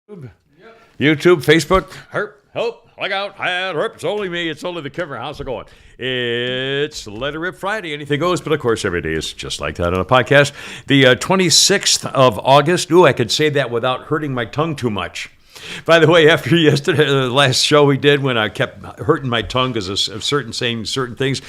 YouTube, Facebook, help, look out, it's only me, it's only the Kimmer. How's it going? It's Let It Rip Friday, anything goes, but of course every day is just like that on a podcast. The 26th of August, I could say that without hurting my tongue too much. By the way, after yesterday, the last show we did when I kept hurting my tongue because of saying certain things,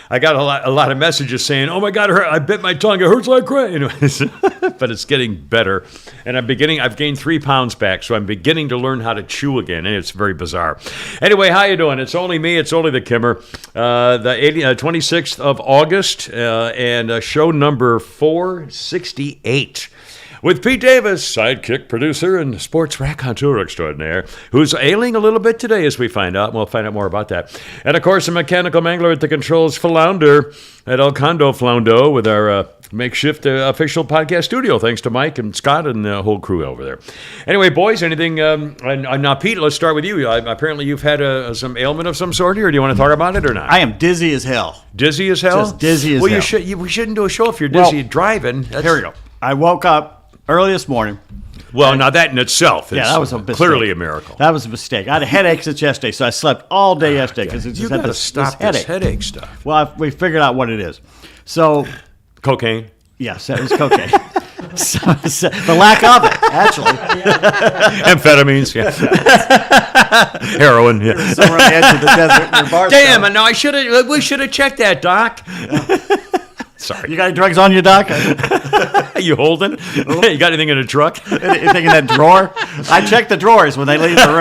I got a lot of messages saying, "Oh my God, I bit my tongue. It hurts like crazy." But it's getting better, and I've gained 3 pounds back, so I'm beginning to learn how to chew again, and it's very bizarre. Anyway, how you doing? It's only me. It's only the Kimmer. The 26th of August, and show number 468. With Pete Davis, sidekick producer and sports raconteur extraordinaire, who's ailing a little bit today, as we find out. We'll find out more about that. And, of course, a mechanical mangler at the controls, Flounder, at El Condo Floundo, with our makeshift official podcast studio, thanks to Mike and Scott and the whole crew over there. Anyway, boys, anything? Now, Pete, let's start with you. Apparently, you've had some ailment of some sort here. Do you want to talk about it or not? I am dizzy as hell. Dizzy as hell? Just dizzy as hell. We shouldn't do a show if you're dizzy driving. Here we go. I woke up early this morning. Well, now that in itself is that was a mistake. Clearly a miracle. That was a mistake. I had a headache since yesterday, so I slept all day yesterday because it just had this headache stuff. Well, we figured out what it is. So, cocaine. Yes, it was cocaine. so, the lack of it, actually. Amphetamines, yeah. Heroin, yeah. Somewhere on the edge of the desert near Barstow. Damn, no, we should have checked that, Doc. Sorry. You got any drugs on you, Doc? You holding? You got anything in a truck? Anything in that drawer? I check the drawers when they leave the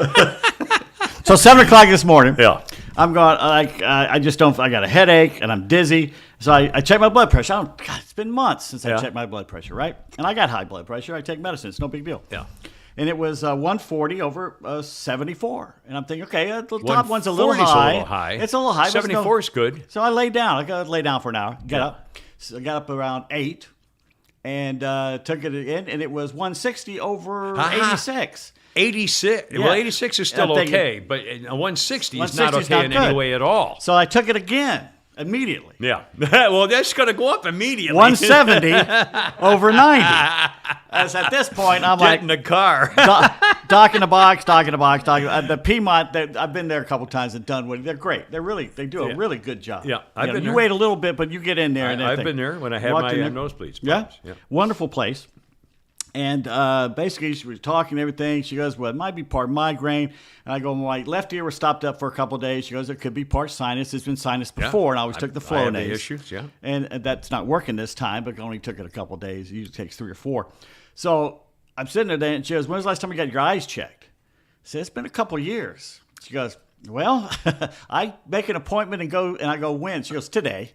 room. So 7 o'clock this morning. Yeah. I'm going. I just don't. I got a headache and I'm dizzy. So I check my blood pressure. God, it's been months since I checked my blood pressure, right? And I got high blood pressure. I take medicine. It's no big deal. Yeah. And it was 140 over 74. And I'm thinking, okay, the top one's a little high. It's a little high. 74 is good. So I laid down. I got to lay down for an hour. Get up. So I got up around 8 and took it in, and it was 160 over 86. 86. Yeah. Well, 86 is still okay, but 160 is not 160 is okay not in good. any way at all. So I took it again. Immediately. Yeah. Well, that's going to go up immediately. 170 over 90. As at this point, I'm Get in the car. Doc in the box. The Piedmont, I've been there a couple times and done with. They're great. They do a really good job. Yeah, You wait a little bit, but you get in there. I've been there when I had my nosebleeds. Yeah? Wonderful place. And basically, she was talking and everything. She goes, well, it might be part migraine. And I go, my left ear was stopped up for a couple of days. She goes, it could be part sinus. It's been sinus before, and I always took the Flonase. I have the issues, yeah. And that's not working this time, but only took it a couple of days. It usually takes 3 or 4. So I'm sitting there, and she goes, when's the last time you got your eyes checked? I said, it's been a couple of years. She goes, well, I make an appointment and I go, when? She goes, today.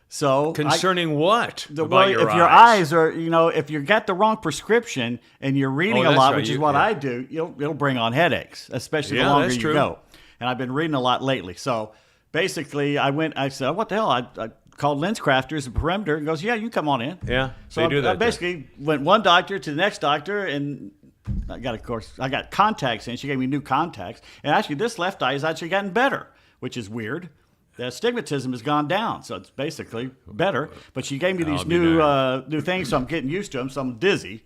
So concerning what? If your eyes are, if you got the wrong prescription and you're reading a lot, which is what I do, it'll bring on headaches, especially the longer you go. And I've been reading a lot lately. So basically, I said, what the hell? I called LensCrafters at Perimeter and goes, yeah, you can come on in. Yeah, so they do that. I basically went one doctor to the next doctor, and I got contacts in. She gave me new contacts. And actually, this left eye has actually gotten better, which is weird. The astigmatism has gone down, so it's basically better. But she gave me these new things, so I'm getting used to them, so I'm dizzy.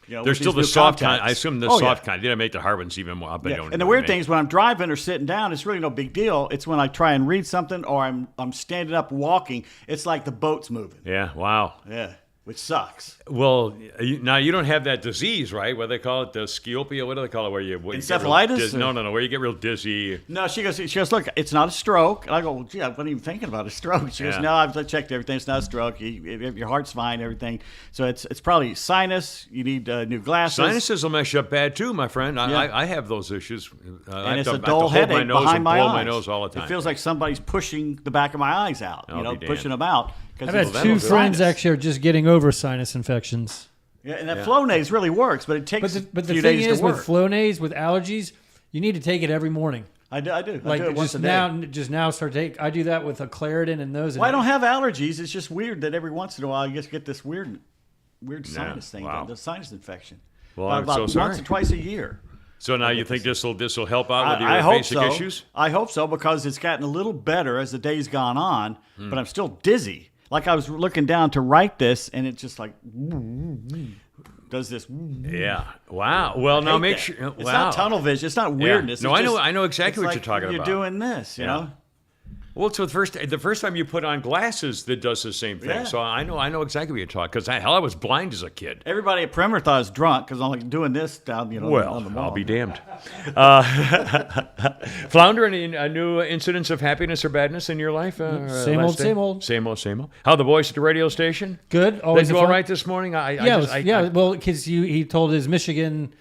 There's still the soft kind. I assume the soft kind. They didn't make the hard ones even more. And the weird thing is when I'm driving or sitting down, it's really no big deal. It's when I try and read something or I'm standing up walking, it's like the boat's moving. Yeah, wow. Yeah. Which sucks. Well, now you don't have that disease, right? What do they call it? The sciopia? What do they call it? Where you encephalitis? No, where you get real dizzy. No, she goes, look, it's not a stroke. And I go, well, gee, I wasn't even thinking about a stroke. She goes, no, I've checked everything. It's not a stroke. Your heart's fine, everything. So it's probably sinus. You need new glasses. Sinuses will mess you up bad too, my friend. I have those issues. And it's a dull headache behind my eyes. My nose all the time. It feels like somebody's pushing the back of my eyes out. Pushing them out. I've had 2 friends actually are just getting over sinus infections. Yeah, and that Flonase really works, but it takes a few days to work. But the thing is, with Flonase, with allergies, you need to take it every morning. I do. I do it once a day. I do that with a Claritin and those. Well, I don't have allergies. It's just weird that every once in a while I just get this weird sinus thing, the sinus infection. Well, I'm about so sorry. Once or twice a year. So now you think this will help out with your basic issues? I hope so, because it's gotten a little better as the day's gone on, but I'm still dizzy. Like I was looking down to write this, and it's just like. does this. Yeah. Wow. Well, now make sure. It's not tunnel vision. It's not weirdness. No, It's I know exactly what you're talking you're about. You're doing this, you know. Well, so the first time you put on glasses, that does the same thing. Yeah. So I know exactly what you're talking. Because I was blind as a kid. Everybody at Primer thought I was drunk because I'm like doing this down, on the mall. I'll be damned. Flounder, any new incidents of happiness or badness in your life? Same old. Same old. How the boys at the radio station? Good. Always They do all right this morning? Well, because he told his Michigan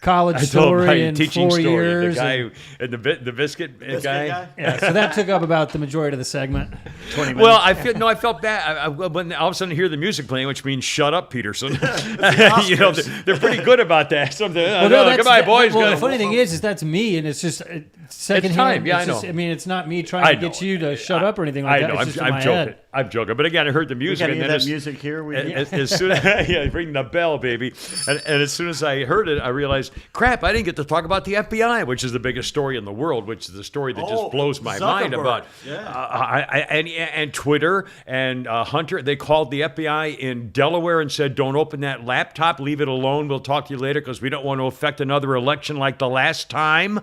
college I told story my in teaching 4 story. years. The guy, and the biscuit guy. Yeah, so that took up about the majority of the segment. 20 minutes. Well, I felt bad when all of a sudden I hear the music playing, which means "Shut up, Peterson." They're pretty good about that. Goodbye, boys. Well, the funny thing is that's me, and it's just secondhand. time. Yeah, I know. I mean, it's not me trying to get you to shut up or anything like that. It's just in my head. I'm joking. But again, I heard the music. We got that music here. As soon as ring the bell, baby. And as soon as I heard it, I realized, crap, I didn't get to talk about the FBI, which is the biggest story in the world, which is the story that just blows my mind about. And Twitter and Hunter, they called the FBI in Delaware and said, don't open that laptop, leave it alone. We'll talk to you later because we don't want to affect another election like the last time.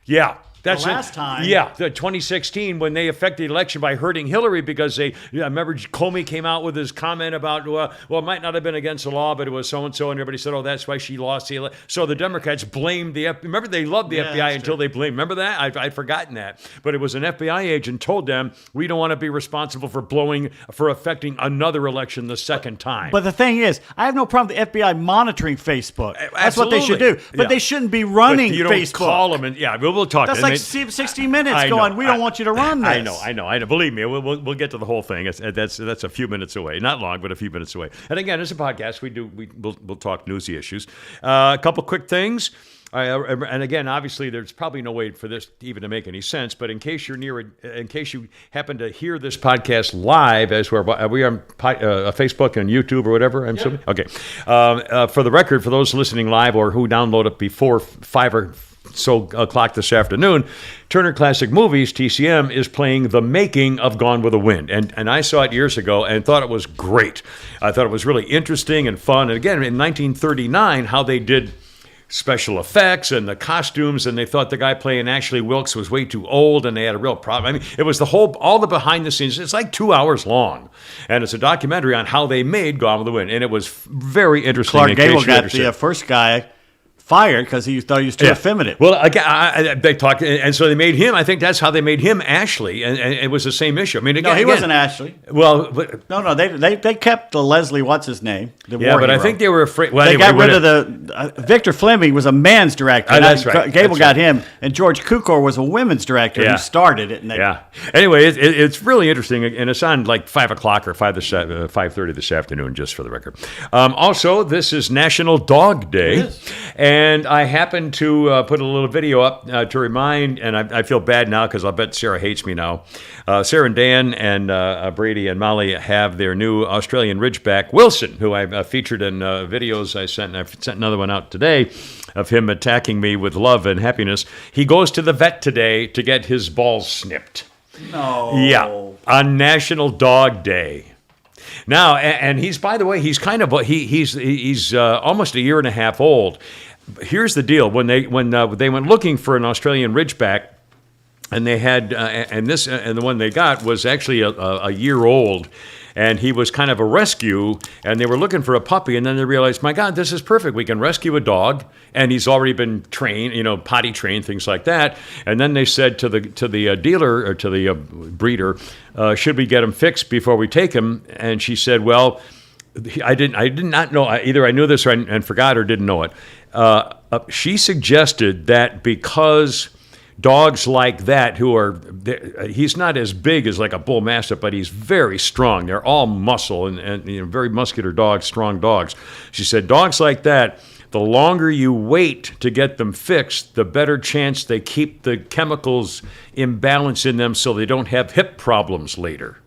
Yeah. That's the last time. Yeah, the 2016 when they affected the election by hurting Hillary because I remember Comey came out with his comment about, well, it might not have been against the law, but it was so-and-so, and everybody said, oh, that's why she lost the election. So the Democrats blamed the FBI. Remember, they loved the FBI until they blamed. Remember that? I'd forgotten that. But it was an FBI agent told them, we don't want to be responsible for affecting another election the second time. But the thing is, I have no problem with the FBI monitoring Facebook. That's what they should do. But they shouldn't be running but you don't Facebook. Call them and we'll talk. That's like 60 Minutes going, we don't want you to run this. I know. Believe me, we'll get to the whole thing. That's a few minutes away. Not long, but a few minutes away. And again, as a podcast, we'll talk newsy issues. A couple quick things. And again, obviously, there's probably no way for this even to make any sense. But in case you happen to hear this podcast live, as are we on Facebook and YouTube or whatever? I'm assuming. Okay. For the record, for those listening live or who download it before 5 or so o'clock this afternoon, Turner Classic Movies, TCM, is playing The Making of Gone with the Wind. And I saw it years ago and thought it was great. I thought it was really interesting and fun. And again, in 1939, how they did special effects and the costumes, and they thought the guy playing Ashley Wilkes was way too old, and they had a real problem. I mean, it was all the behind the scenes. It's like 2 hours long, and it's a documentary on how they made Gone with the Wind, and it was very interesting. Clark Gable got the first guy fired because he thought he was too effeminate. Well, again, they talked, and so they made him. I think that's how they made him Ashley, and it was the same issue. I mean, again, he wasn't Ashley. Well, no, they kept the Leslie. What's his name? The war but hero. I think they were afraid. Well, they got rid of the Victor Fleming was a man's director. That's right. Gable got him, and George Cukor was a women's director who started it. And Anyway, it's really interesting, and it's on like 5 o'clock or 5:30 this afternoon, just for the record. Also, this is National Dog Day, and I happened to put a little video up to remind, and I feel bad now because I'll bet Sarah hates me now. Sarah and Dan and Brady and Molly have their new Australian Ridgeback, Wilson, who I've featured in videos I sent, and I've sent another one out today of him attacking me with love and happiness. He goes to the vet today to get his balls snipped. No. Yeah, on National Dog Day. Now, and he's, by the way, he's kind of he's almost a year and a half old. Here's the deal: when they went looking for an Australian Ridgeback, and they had and the one they got was actually a year old, and he was kind of a rescue, and they were looking for a puppy, and then they realized, my God, this is perfect. We can rescue a dog, and he's already been trained, potty trained, things like that. And then they said to the dealer or to the breeder, should we get him fixed before we take him? And she said, well, I did not know. Either I knew this and forgot or didn't know it. She suggested that because dogs like that he's not as big as like a bull mastiff, but he's very strong. They're all muscle and very muscular dogs, strong dogs. She said dogs like that, the longer you wait to get them fixed, the better chance they keep the chemicals in balance in them so they don't have hip problems later.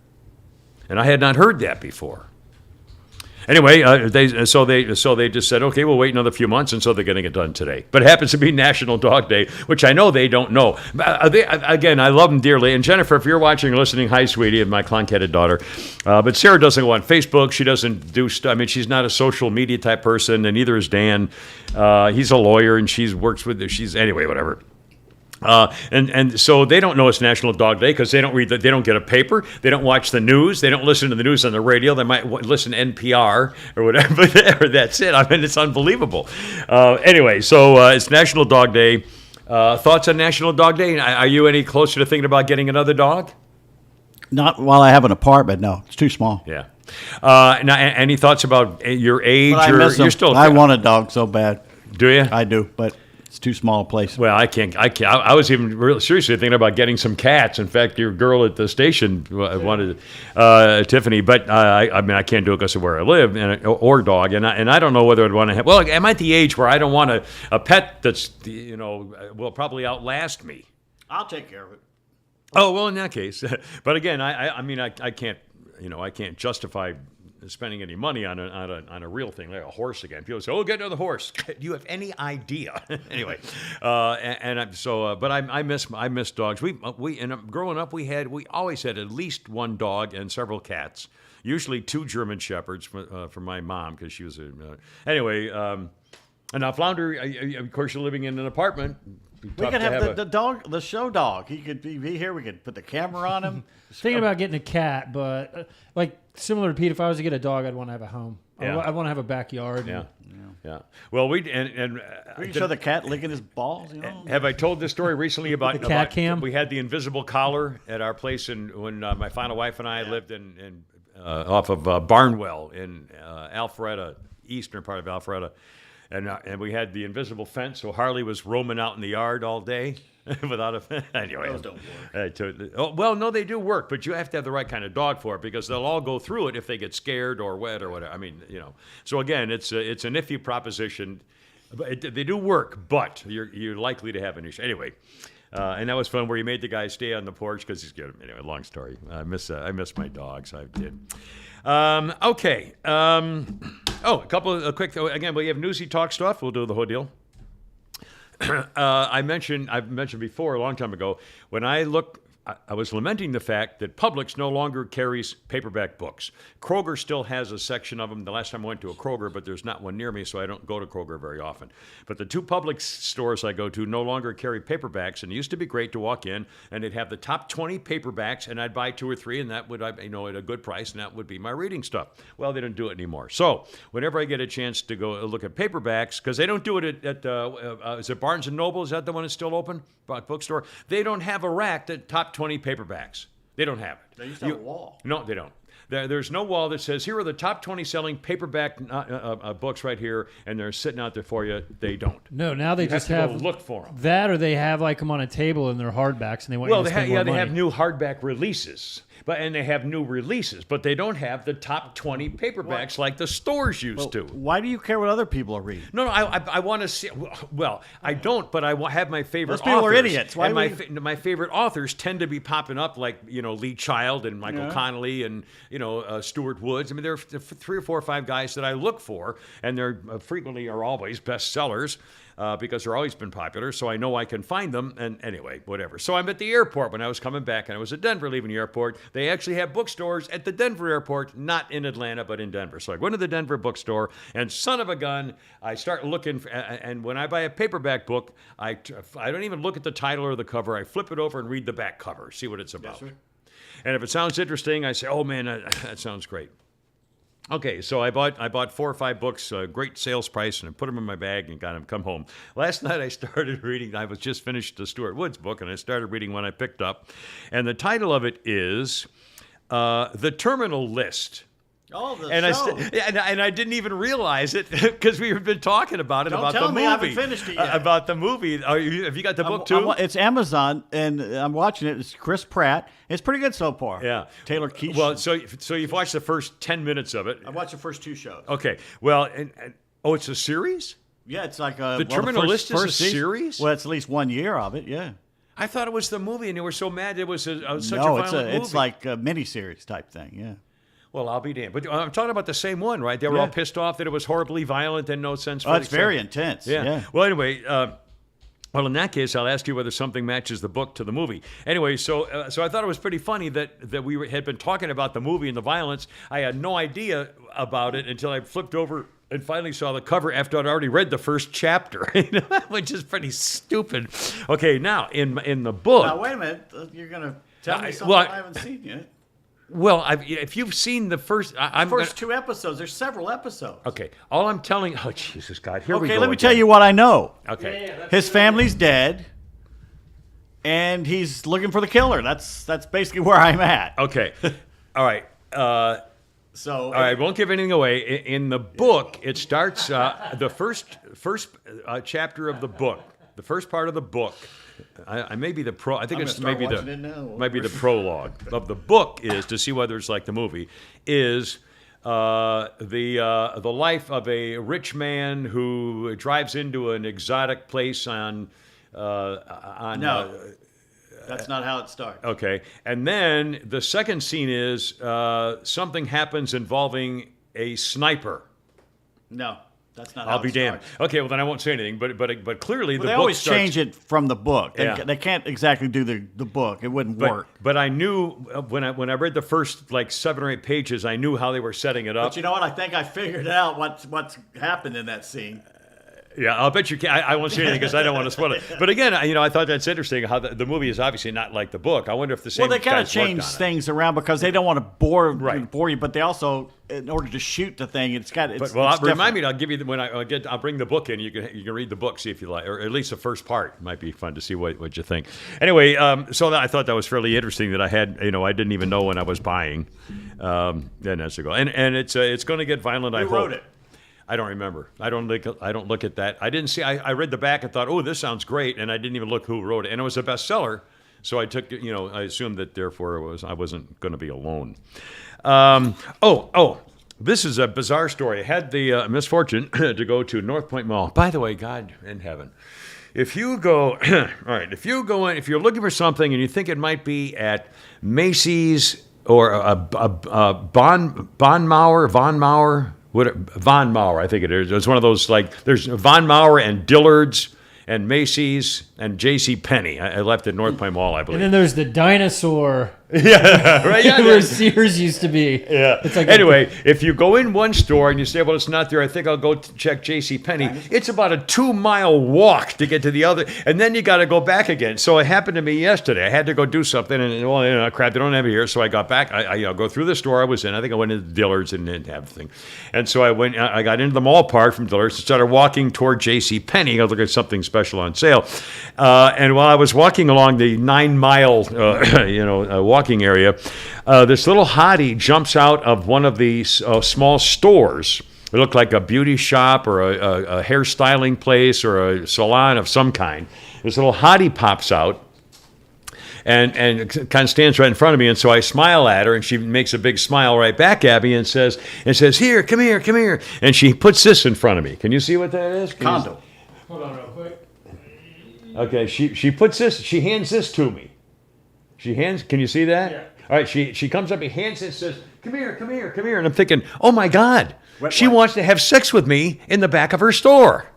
And I had not heard that before. Anyway, they just said, okay, we'll wait another few months, and so they're getting it done today. But it happens to be National Dog Day, which I know they don't know. Again, I love them dearly. And Jennifer, if you're watching or listening, hi, sweetie, and my clonk-headed daughter. But Sarah doesn't go on Facebook. She doesn't do stuff. I mean, she's not a social media type person, and neither is Dan. He's a lawyer, and she works with. Anyway, whatever. And so they don't know it's National Dog Day because they don't read they don't get a paper, they don't watch the news, they don't listen to the news on the radio. They might listen to NPR or whatever. That's it. I mean, it's unbelievable. Anyway, so it's National Dog Day. Thoughts on National Dog Day? Are you any closer to thinking about getting another dog? Not while I have an apartment. No, it's too small. Yeah. Now, any thoughts about your age? But I miss them. You're still. I want a dog so bad. Do you? I do, but it's too small a place. Well, I can't. I was even really seriously thinking about getting some cats. In fact, your girl at the station wanted Tiffany, but I mean, I can't do it because of where I live or dog, and I don't know whether I'd want to have. Well, I'm at the age where I don't want a pet that's will probably outlast me. I'll take care of it. Oh well, in that case, but again, I mean, I can't. I can't justify spending any money on a real thing like a horse again. People say, "Oh, get another horse." Do you have any idea? Anyway, but I miss dogs. We and growing up we always had at least one dog and several cats. Usually 2 German shepherds for my mom because she was anyway. And now Flounder, of course, you're living in an apartment. We could have the dog, the show dog. He could be here. We could put the camera on him. Thinking about getting a cat, but like similar to Pete, if I was to get a dog, I'd want to have a home. Yeah. I'd want to have a backyard. Yeah. Well, we can show the cat licking his balls. Have I told this story recently about the cat cam? We had the invisible collar at our place, when my final wife and I lived in off of Barnwell in Alpharetta, eastern part of Alpharetta. And we had the invisible fence, so Harley was roaming out in the yard all day without a fence. Anyway, those don't work. Well, no, they do work, but you have to have the right kind of dog for it because they'll all go through it if they get scared or wet or whatever. I mean, So again, it's an iffy proposition. They do work, but you're likely to have an issue. Anyway, and that was fun where you made the guy stay on the porch because he's good. Anyway, long story. I miss my dogs. I did. Okay. A couple of quick. Again, we have newsy talk stuff. We'll do the whole deal. I've mentioned before a long time ago when I was lamenting the fact that Publix no longer carries paperback books. Kroger still has a section of them. The last time I went to a Kroger, but there's not one near me, so I don't go to Kroger very often. But the 2 Publix stores I go to no longer carry paperbacks, and it used to be great to walk in, and they'd have the top 20 paperbacks, and I'd buy 2 or 3, and that would, at a good price, and that would be my reading stuff. Well, they don't do it anymore. So whenever I get a chance to go look at paperbacks, because they don't do it at is it Barnes & Noble? Is that the one that's still open? Bookstore? They don't have a rack that top 20 paperbacks. They don't have it. They used to have a wall. No, they don't. There's no wall that says, here are the top 20 selling paperback books right here, and they're sitting out there for you. They don't. No, now they just have to go look for them. That, or they have them on a table and they're hardbacks, and they want you to spend more money. They have new hardback releases. And they have new releases, but they don't have the top 20 paperbacks like the stores used to. Why do you care what other people are reading? No, I want to see. Well, I don't, but I have my favorite authors. Those people are idiots. Why my favorite authors tend to be popping up, like Lee Child and Michael Connelly and Stuart Woods. I mean, there are 3 or 4 or 5 guys that I look for, and they're frequently or always bestsellers. Because they're always been popular, so I know I can find them. And anyway, whatever. So I'm at the airport when I was coming back, and I was at Denver leaving the airport. They actually have bookstores at the Denver airport, not in Atlanta, but in Denver. So I go into the Denver bookstore, and son of a gun, I start looking. And when I buy a paperback book, I don't even look at the title or the cover. I flip it over and read the back cover, see what it's about. Yes, and if it sounds interesting, I say, "Oh man, that sounds great." Okay, so I bought 4 or 5 books, great sales price, and I put them in my bag and got them come home. Last night I started reading. I was just finished the Stuart Woods book, and I started reading one I picked up, and the title of it is "The Terminal List." Oh, the and show. And I didn't even realize it because we've been talking about it. Don't about tell the me movie. I haven't finished it yet. About the movie. Have you got the book too? It's Amazon, and I'm watching it. It's Chris Pratt. It's pretty good so far. Yeah. Taylor Keach. Well, so you've watched the first 10 minutes of it. I watched the first 2 shows. Okay. Well, it's a series? Yeah, it's like The Terminal List is a series? Well, it's at least 1 year of it, yeah. I thought it was the movie, and they were so mad it was such a no, violent movie. it's like a miniseries type thing, yeah. Well, I'll be damned. But I'm talking about the same one, right? They were all pissed off that it was horribly violent and no sense. Oh, it's very intense. Yeah. Well, anyway. Well, in that case, I'll ask you whether something matches the book to the movie. Anyway, so I thought it was pretty funny that we had been talking about the movie and the violence. I had no idea about it until I flipped over and finally saw the cover after I'd already read the first chapter, which is pretty stupid. Okay, now in the book. Now wait a minute, you're gonna tell me something I haven't seen yet. Well, if you've seen the first, two episodes. There's several episodes. Okay, all I'm telling. Oh Jesus God! Here we go. Okay, let me tell you what I know. Okay, his family's dead, and he's looking for the killer. That's basically where I'm at. Okay, all right. All right, I won't give anything away. In the book, it starts the first chapter of the book, the first part of the book. I may be the pro. I think it's maybe the prologue of the book is to see whether it's like the movie. Is the life of a rich man who drives into an exotic place on no. That's not how it starts. Okay. And then the second scene is something happens involving a sniper. No, that's not how I'll be damned. Okay, well, then I won't say anything. But clearly the book they always starts, change it from the book. They can't exactly do the book. It wouldn't work. But I knew when I read the first like 7 or 8 pages, I knew how they were setting it up. But you know what? I think I figured out what's happened in that scene. Yeah, I'll bet you can. I won't say anything because I don't want to spoil it. But again, I thought that's interesting how the movie is obviously not like the book. I wonder if the same. Well, they kind of change things around because they don't want to bore you, but they also, in order to shoot the thing, it's remind me. I'll give you when I'll bring the book in. You can read the book, see if you like, or at least the first part. It might be fun to see what you think. Anyway, so I thought that was fairly interesting that I had. I didn't even know when I was buying. And that's a go. And it's going to get violent. Who wrote it? I don't remember. I don't look at that. I didn't see. I read the back and thought, oh, this sounds great, and I didn't even look who wrote it. And it was a bestseller, so I took. I assumed that therefore I wasn't going to be alone. This is a bizarre story. I had the misfortune to go to North Point Mall. By the way, God in heaven, if you go, all right, if you go in, if you're looking for something and you think it might be at Macy's or Von Maur, I think it is. It's one of those, like, there's Von Maur and Dillard's and Macy's and J.C. Penney. I left at North Point Mall, I believe. And then there's the dinosaur. Yeah, right. Yeah, where Sears used to be. Yeah. It's like anyway, if you go in one store and you say, well, it's not there, I think I'll go check J.C. Penney. It's about a 2-mile walk to get to the other, and then you got to go back again. So it happened to me yesterday. I had to go do something, and crap, they don't have it here. So I got back. I go through the store I was in. I think I went into Dillard's and didn't have the thing. And so I got into the mall part from Dillard's and started walking toward J.C. Penney. I was looking at something special on sale. And while I was walking along the 9-mile, walking area, this little hottie jumps out of one of these small stores. It looked like a beauty shop or a hairstyling place or a salon of some kind. This little hottie pops out and kind of stands right in front of me. And so I smile at her, and she makes a big smile right back at me and says, here, come here. And she puts this in front of me. Can you see what that is? Condom. Hold on real quick. Okay, she puts this, she hands this to me. Can you see that? Yeah. All right, she comes up and hands it and says, come here. And I'm thinking, oh my God, she wants to have sex with me in the back of her store.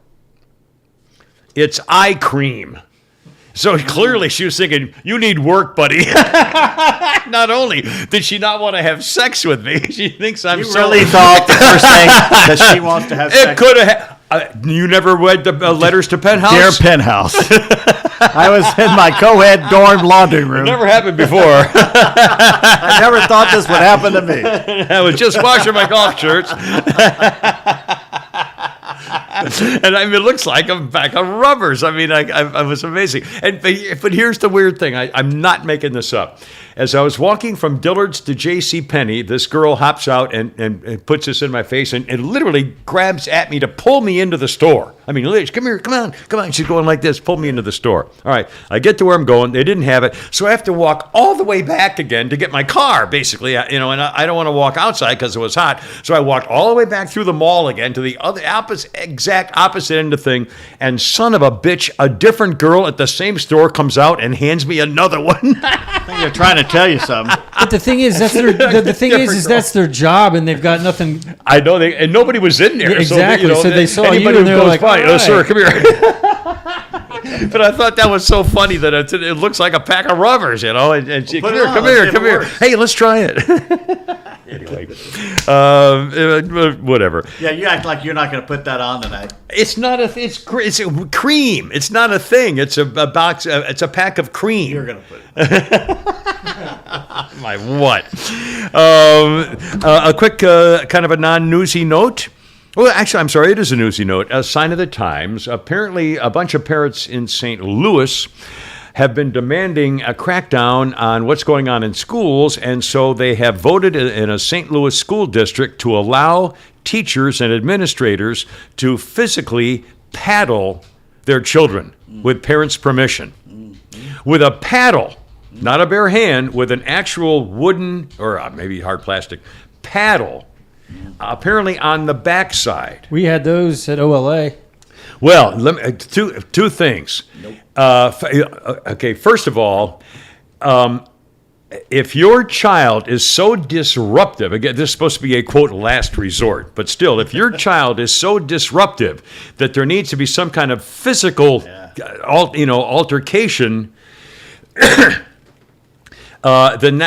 It's eye cream. So clearly she was thinking, you need work, buddy. Not only did she not want to have sex with me, she thinks I'm You really thought the first thing that she wants to have sex. It could have. You never read the letters to Penthouse? Dear Penthouse. I was in my co-ed dorm laundry room. Never happened before. I never thought this would happen to me. I was just washing my golf shirts. And it looks like a bag of rubbers. I was amazing. But here's the weird thing. I'm not making this up. As I was walking from Dillard's to J.C. Penney, this girl hops out and puts this in my face and literally grabs at me to pull me into the store. Liz, come here, come on. She's going like this, pull me into the store. All right, I get to where I'm going. They didn't have it, so I have to walk all the way back again to get my car, basically. And I don't want to walk outside because it was hot, so I walked all the way back through the mall again to the exact opposite end of the thing. And son of a bitch, a different girl at the same store comes out and hands me another one. I think you're trying to tell you something. But the thing is, that's their that's their job, and they've got nothing. I know and nobody was in there. Yeah, exactly. So they saw anybody you, and who they're goes like, by, "All sir, right." come here. But I thought that was so funny that it looks like a pack of rubbers, and she, Well, come here. Hey, let's try it. Anyway, whatever. Yeah, you act like you're not going to put that on tonight. It's not it's cream. It's not a thing. It's a box. It's a pack of cream. You're going to put it. My what? A quick kind of a non-newsy note. Well, actually, I'm sorry, it is a newsy note. A sign of the times. Apparently, a bunch of parents in St. Louis have been demanding a crackdown on what's going on in schools, and so they have voted in a St. Louis school district to allow teachers and administrators to physically paddle their children with parents' permission. With a paddle, not a bare hand, with an actual wooden or maybe hard plastic paddle, apparently on the backside. We had those at OLA. Well, two things. Nope. Okay, first of all, if your child is so disruptive, again, this is supposed to be a, quote, last resort, but still, if your child is so disruptive that there needs to be some kind of physical altercation, then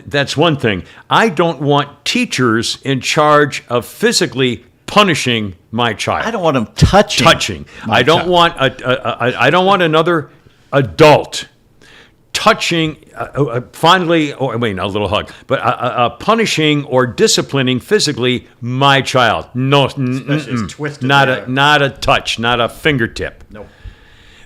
that's one thing. I don't want teachers in charge of physically punishing my child. I don't want them touching. I don't want I don't want another adult touching, finally, or wait, a little hug, but punishing or disciplining physically my child. No, not a touch, not a fingertip. Nope.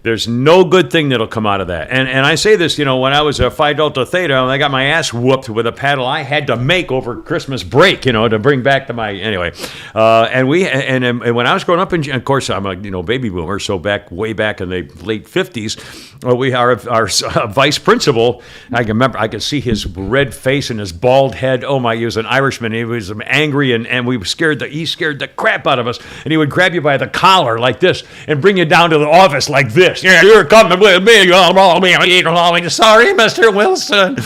There's no good thing that'll come out of that. And I say this, when I was a Phi Delta Theta, and I got my ass whooped with a paddle I had to make over Christmas break, to bring back to my, anyway. And when I was growing up, of course, I'm a, baby boomer, so way back in the late 50s, our vice principal, I could see his red face and his bald head. Oh my, he was an Irishman. He was angry, and he scared the crap out of us. And he would grab you by the collar like this and bring you down to the office like this. Yeah, you're coming with me. Sorry, Mr. Wilson.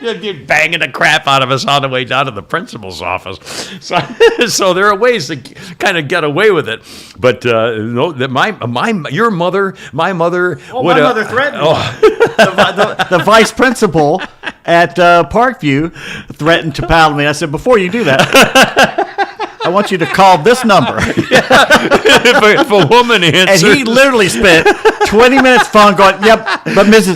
You're banging the crap out of us on the way down to the principal's office. So there are ways to kind of get away with it. But your mother, my mother. My mother threatened the vice principal at Parkview threatened to paddle me. I said, before you do that, I want you to call this number. If a woman answers. And he literally spent 20 minutes phone going, yep, but Mrs.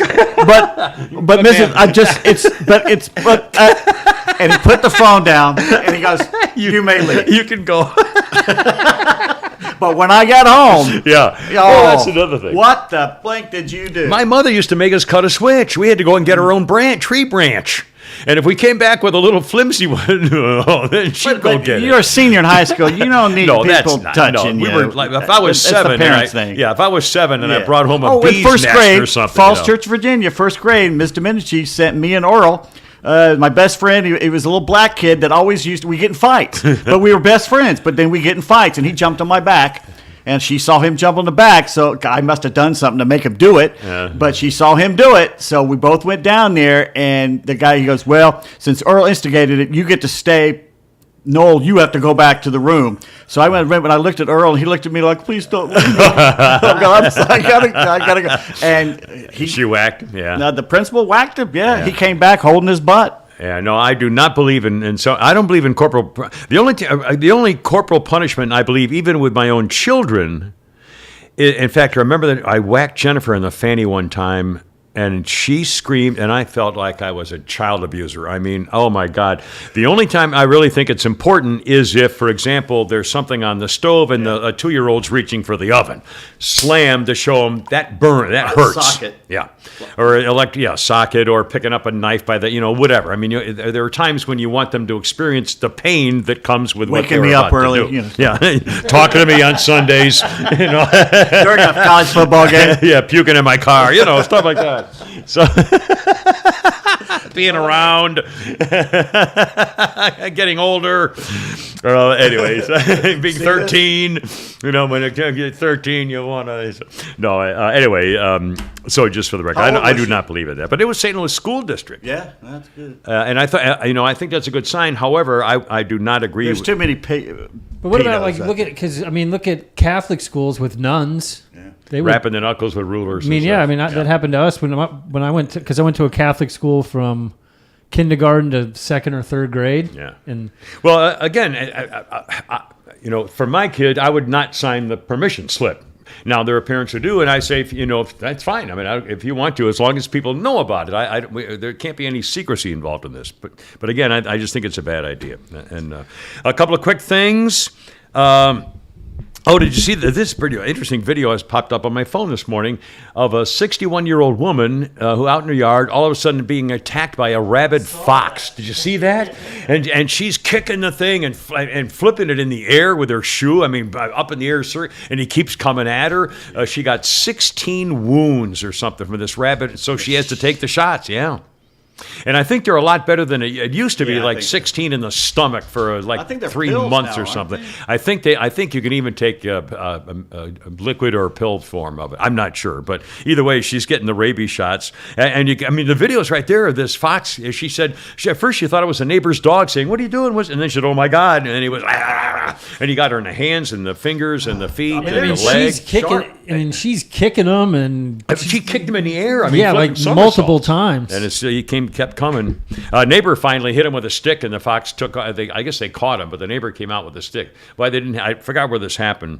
And he put the phone down and he goes, you may leave. You can go. But when I got home, that's another thing. What the blink did you do? My mother used to make us cut a switch. We had to go and get our own tree branch. And if we came back with a little flimsy one, then she'd go get it. You're a senior in high school. You don't need people touching you. If I was seven, if I was seven and I brought home a bee's first nest grade, or something. Falls Church, Virginia, first grade, Ms. Domenici sent me and Earl, my best friend. He was a little black kid that always we get in fights. But we were best friends, but then we get in fights, and he jumped on my back. And she saw him jump on the back, so I must have done something to make him do it. But she saw him do it, so we both went down there. And the guy, he goes, well, since Earl instigated it, you get to stay. Noel, you have to go back to the room. So I went, when I looked at Earl, and he looked at me like, please don't leave me. I gotta go. And she whacked him, Now, the principal whacked him, He came back holding his butt. Yeah, no, I do not believe in so I don't believe in corporal. The only corporal punishment I believe, even with my own children. In fact, I remember that I whacked Jennifer in the fanny one time, and she screamed, and I felt like I was a child abuser. I mean, oh my God. The only time I really think it's important is if, for example, there's something on the stove and a 2-year-old's reaching for the oven. Slam to show them that burn, that hurts. Socket. Yeah. Or socket, or picking up a knife by the, whatever. I mean, there are times when you want them to experience the pain that comes with what they're about to do. Yeah, talking to me on Sundays, during a college football game. Yeah, puking in my car, stuff like that. So being around, getting older. Anyways, being 13, when you get 13, you want to. No, anyway. So just for the record, I do not believe in that. But it was St. Louis School District. Yeah, that's good. And I thought, I think that's a good sign. However, I do not agree. There's too many. But what about look at Catholic schools with nuns. Yeah. They would, wrapping their knuckles with rulers. That happened to us when I went to, because I went to a Catholic school from kindergarten to second or third grade. Yeah. And again, for my kid, I would not sign the permission slip. Now there are parents who do, and I say, that's fine. I mean, if you want to, as long as people know about it, there can't be any secrecy involved in this. But again, I just think it's a bad idea. And a couple of quick things. Did you see this pretty interesting video has popped up on my phone this morning of a 61-year-old woman who out in her yard all of a sudden being attacked by a rabid fox. Did you see that? And she's kicking the thing and flipping it in the air with her shoe. I mean, up in the air, sir. And he keeps coming at her. She got 16 wounds or something from this rabbit, so she has to take the shots. Yeah. And I think they're a lot better than it used to be, like 16 in the stomach for 3 months now, or something. I think you can even take a liquid or a pill form of it. I'm not sure, but either way, she's getting the rabies shots. And the video's right there of this fox. She said at first she thought it was a neighbor's dog saying, "What are you doing?" And then she said, "Oh my God!" And then he was, and he got her in the hands and the fingers and the feet and the legs. She's kicking them, and she kicked him in the air. Multiple times. And he kept coming. Neighbor finally hit him with a stick, and the fox took. I guess they caught him, but the neighbor came out with a stick. Why they didn't? I forgot where this happened.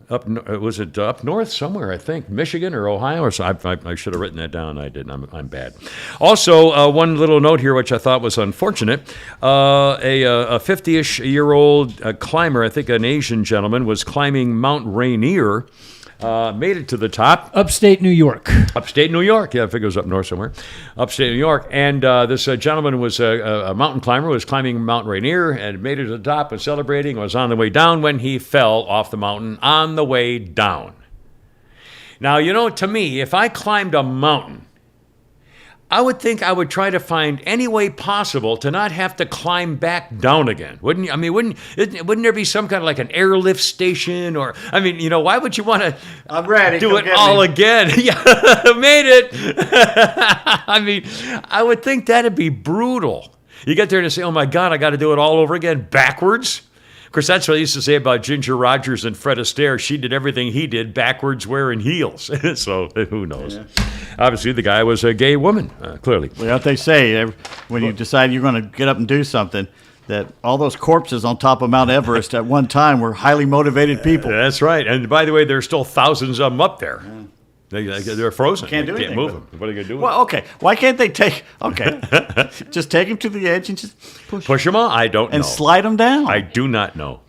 Was it up north somewhere? I think Michigan or Ohio or so. I should have written that down. I didn't. I'm bad. Also, one little note here, which I thought was unfortunate. A 50-ish-year-old climber, I think an Asian gentleman, was climbing Mount Rainier. Made it to the top. Upstate New York. Upstate New York. Yeah, I figure it was up north somewhere. Upstate New York. And this gentleman was a mountain climber, was climbing Mount Rainier and made it to the top and celebrating, was on the way down when he fell off the mountain on the way down. Now, to me, if I climbed a mountain, I would think I would try to find any way possible to not have to climb back down again. Wouldn't you? I mean, wouldn't there be some kind of like an airlift station or, why would you want to do it all again? Yeah, made it. I would think that'd be brutal. You get there and say, oh my God, I got to do it all over again backwards. Of course, that's what I used to say about Ginger Rogers and Fred Astaire. She did everything he did backwards wearing heels. So who knows? Yeah. Obviously, the guy was a gay woman, clearly. Well, what they say, when you decide you're going to get up and do something, that all those corpses on top of Mount Everest at one time were highly motivated people. That's right. And by the way, there's still thousands of them up there. Yeah. They're frozen. Can't move them. What are they going to do with them? Well, okay. Why can't they just take them to the edge and just push them on? I don't know. And slide them down. I do not know.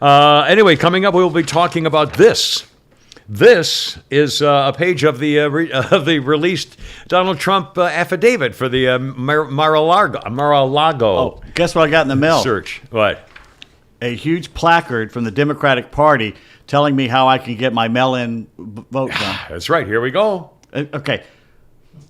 Anyway, coming up, we'll be talking about this. This is a page of the released Donald Trump affidavit for the Mar-a-Lago. Oh, guess what I got in the mail? Search. What? A huge placard from the Democratic Party telling me how I can get my mail-in vote done. That's right. Here we go. Okay.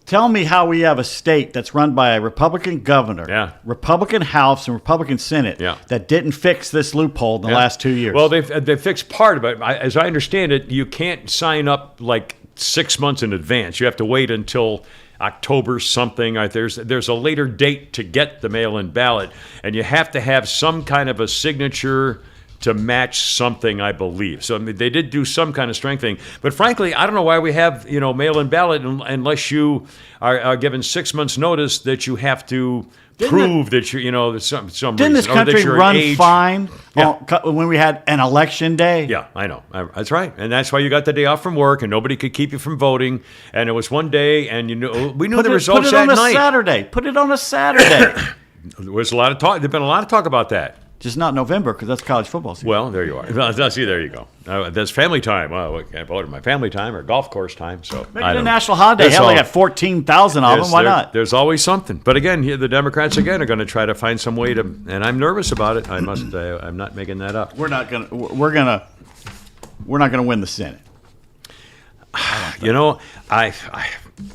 Tell me how we have a state that's run by a Republican governor, Republican House, and Republican Senate that didn't fix this loophole in the last 2 years. Well, they fixed part of it. As I understand it, you can't sign up like 6 months in advance. You have to wait until October something. There's a later date to get the mail-in ballot, and you have to have some kind of a signature to match something, I believe. So they did do some kind of strengthening. But frankly, I don't know why we have mail-in ballot unless you are given 6 months notice that you have to prove that you're some reason. Didn't this country run fine when we had an election day? Yeah, I know. That's right. And that's why you got the day off from work and nobody could keep you from voting. And it was one day and we knew the results that night. Put it on a Saturday. There was a lot of talk. There's been a lot of talk about that. Just not November, because that's college football season. Well, there you are. See, there you go. That's family time. Well, I can't vote my family time or golf course time. So make it a national holiday. Hell, they got 14,000 of them. Why not? There's always something. But again, the Democrats again are going to try to find some way to. And I'm nervous about it. I must. I'm not making that up. We're not gonna win the Senate.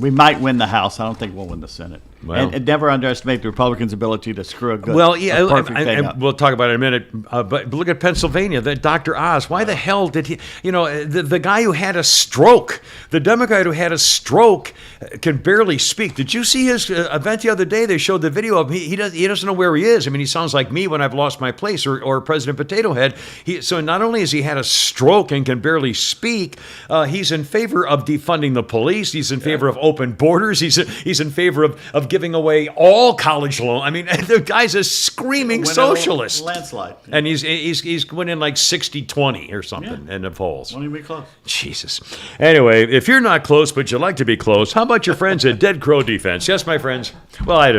We might win the House. I don't think we'll win the Senate. Well. And never underestimate the Republicans' ability to screw a good, Well, yeah, a perfect thing and up. we'll talk about it in a minute. But look at Pennsylvania. That Dr. Oz. Why the hell did he? The guy who had a stroke, the Democrat who had a stroke, can barely speak. Did you see his event the other day? They showed the video of him. He doesn't know where he is. I mean, he sounds like me when I've lost my place, or President Potato Head. So not only has he had a stroke and can barely speak, he's in favor of defunding the police. He's in favor of open borders. He's in favor of giving away all college loan. I mean, the guy's a screaming socialist. Landslide. And he's winning like 60-20 or something in the polls. Won't even be close. Jesus. Anyway, if you're not close but you like to be close, how about your friends at Dead Crow Defense? Yes, my friends. Well, I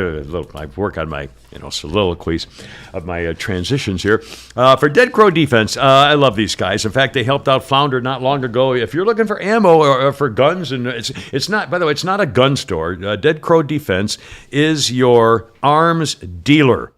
work on my soliloquies of my transitions here. For Dead Crow Defense, I love these guys. In fact, they helped out Flounder not long ago. If you're looking for ammo or for guns, and it's not, by the way, it's not a gun store. Dead Crow Defense is your arms dealer.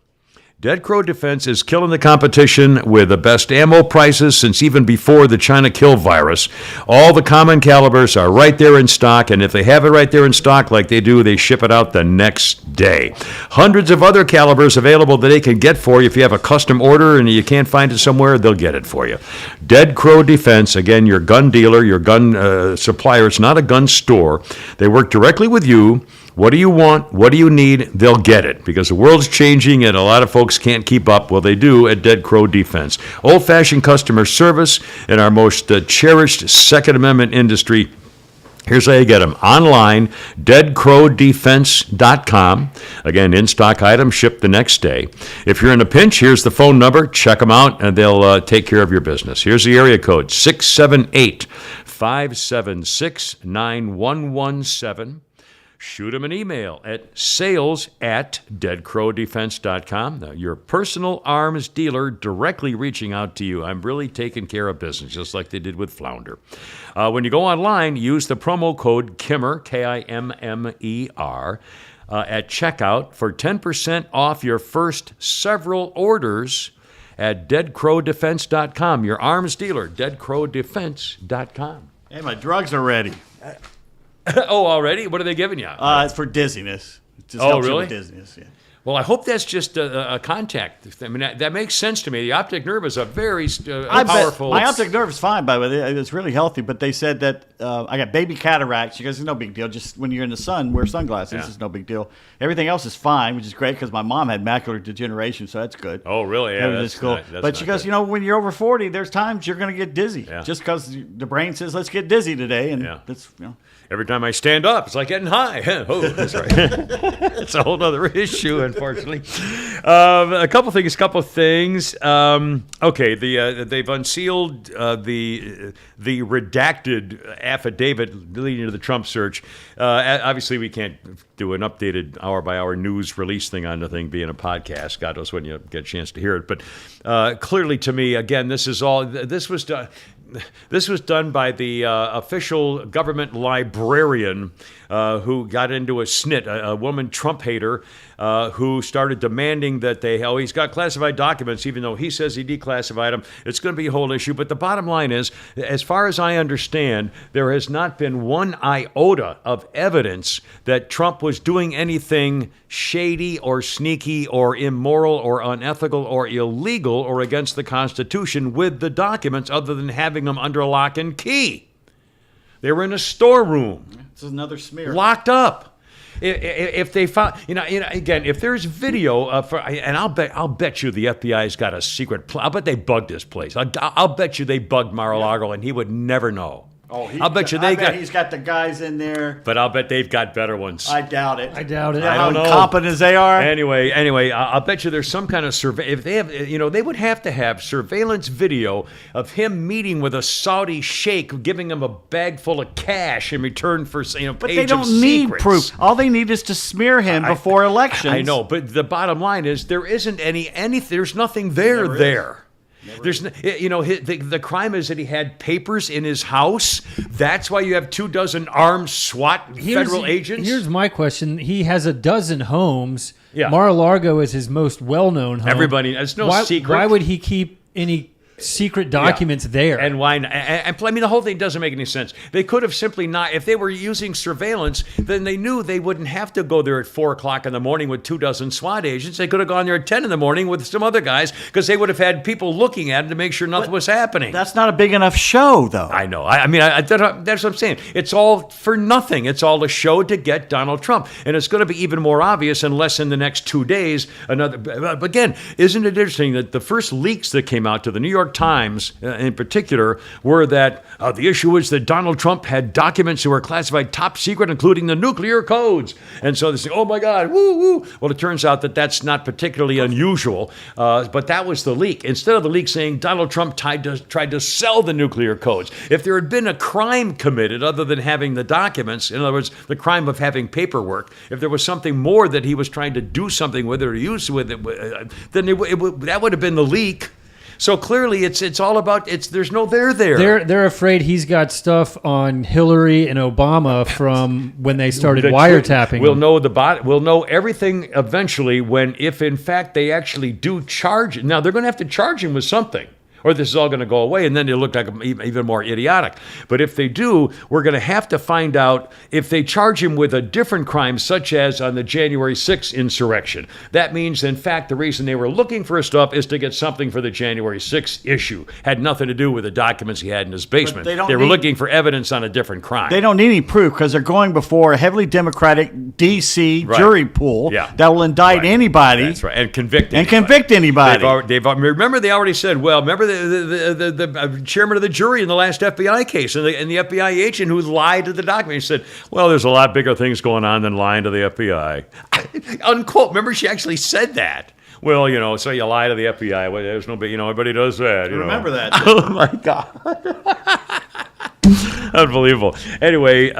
Dead Crow Defense is killing the competition with the best ammo prices since even before the China kill virus. All the common calibers are right there in stock, and if they have it right there in stock like they do, they ship it out the next day. Hundreds of other calibers available that they can get for you. If you have a custom order and you can't find it somewhere, they'll get it for you. Dead Crow Defense, again, your gun dealer, your gun supplier. It's not a gun store. They work directly with you. What do you want? What do you need? They'll get it because the world's changing and a lot of folks can't keep up. Well, they do at Dead Crow Defense. Old-fashioned customer service in our most cherished Second Amendment industry. Here's how you get them. Online, deadcrowdefense.com. Again, in-stock items shipped the next day. If you're in a pinch, here's the phone number. Check them out, and they'll take care of your business. Here's the area code, 678-576-9117. Shoot them an email at sales@deadcrowdefense.com. Now, your personal arms dealer directly reaching out to you. I'm really taking care of business, just like they did with Flounder. When you go online, use the promo code KIMMER, KIMMER, at checkout for 10% off your first several orders at deadcrowdefense.com. Your arms dealer, deadcrowdefense.com. Hey, my drugs are ready. Oh, already? What are they giving you? It's for dizziness. It just helps you really? with dizziness, yeah. Well, I hope that's just a contact. I mean, that makes sense to me. The optic nerve is a very powerful. My optic nerve is fine, by the way. It's really healthy. But they said that I got baby cataracts. You guys, it's no big deal. Just when you're in the sun, wear sunglasses. Yeah. It's no big deal. Everything else is fine, which is great because my mom had macular degeneration, so that's good. Oh, really? Yeah, that's cool. But she goes, when you're over 40, there's times you're going to get dizzy. Yeah. Just because the brain says, let's get dizzy today. And that's, Every time I stand up, it's like getting high. Oh, that's right. It's a whole other issue, unfortunately. A couple things. Okay, they've unsealed the redacted affidavit leading to the Trump search. Obviously, we can't do an updated hour-by-hour news release thing on the thing being a podcast. God knows when you get a chance to hear it. But clearly, to me, again, this was done by the official government librarian who got into a snit, a woman Trump hater, who started demanding that he's got classified documents, even though he says he declassified them. It's going to be a whole issue. But the bottom line is, as far as I understand, there has not been one iota of evidence that Trump was doing anything shady or sneaky or immoral or unethical or illegal or against the Constitution with the documents other than having them under lock and key. They were in a storeroom. It's another smear. Locked up. If they found, again, if there's video and I'll bet you the FBI's got a secret. I'll bet they bugged this place. I'll bet you they bugged Mar-a-Lago and he would never know. Oh, I'll bet you he's got the guys in there. But I'll bet they've got better ones. I doubt it. I doubt it. I don't know. How incompetent as they are. Anyway, I'll bet you there's some kind of survey. If they have, they would have to have surveillance video of him meeting with a Saudi sheikh, giving him a bag full of cash in return for, But page they don't of need secrets. proof. All they need is to smear him before elections. I know, but the bottom line is there isn't there's nothing there. There's, the crime is that he had papers in his house. That's why you have 24 armed SWAT federal agents. Here's my question. He has a dozen homes. Yeah. Mar-a-Lago is his most well-known home. Everybody, it's no secret. Why would he keep any secret documents there. And why? And I mean, the whole thing doesn't make any sense. They could have simply not. If they were using surveillance, then they knew they wouldn't have to go there at 4:00 in the morning with 24 SWAT agents. They could have gone there at 10 in the morning with some other guys because they would have had people looking at it to make sure nothing was happening. That's not a big enough show, though. I know. I mean, that's what I'm saying. It's all for nothing. It's all a show to get Donald Trump, and it's going to be even more obvious unless in the next 2 days another. But again, isn't it interesting that the first leaks that came out to the New York Times in particular were that the issue is that Donald Trump had documents that were classified top secret, including the nuclear codes. And so they say, oh my God, woo, woo. Well, it turns out that that's not particularly unusual, but that was the leak. Instead of the leak saying Donald Trump tried to sell the nuclear codes. If there had been a crime committed other than having the documents, in other words, the crime of having paperwork, if there was something more that he was trying to do something with it or use with it, then that would have been the leak. So clearly, it's all about there's no there there. They're afraid he's got stuff on Hillary and Obama from when they started wiretapping. We'll know everything eventually if in fact they actually do charge. Now they're going to have to charge him with something, or this is all going to go away, and then it'll look like even more idiotic. But if they do, we're going to have to find out if they charge him with a different crime, such as on the January 6th insurrection. That means, in fact, the reason they were looking for his stuff is to get something for the January 6th issue. Had nothing to do with the documents he had in his basement. They were looking for evidence on a different crime. They don't need any proof because they're going before a heavily Democratic D.C. jury pool that will indict anybody. That's right, and convict anybody. Remember, they already said, remember the chairman of the jury in the last FBI case, and the FBI agent who lied to the document. He said, well, there's a lot bigger things going on than lying to the FBI. Unquote. Remember, she actually said that. Well, so you lie to the FBI. Well, there's no big, everybody does that. Remember that. Oh, my God. Unbelievable. Anyway,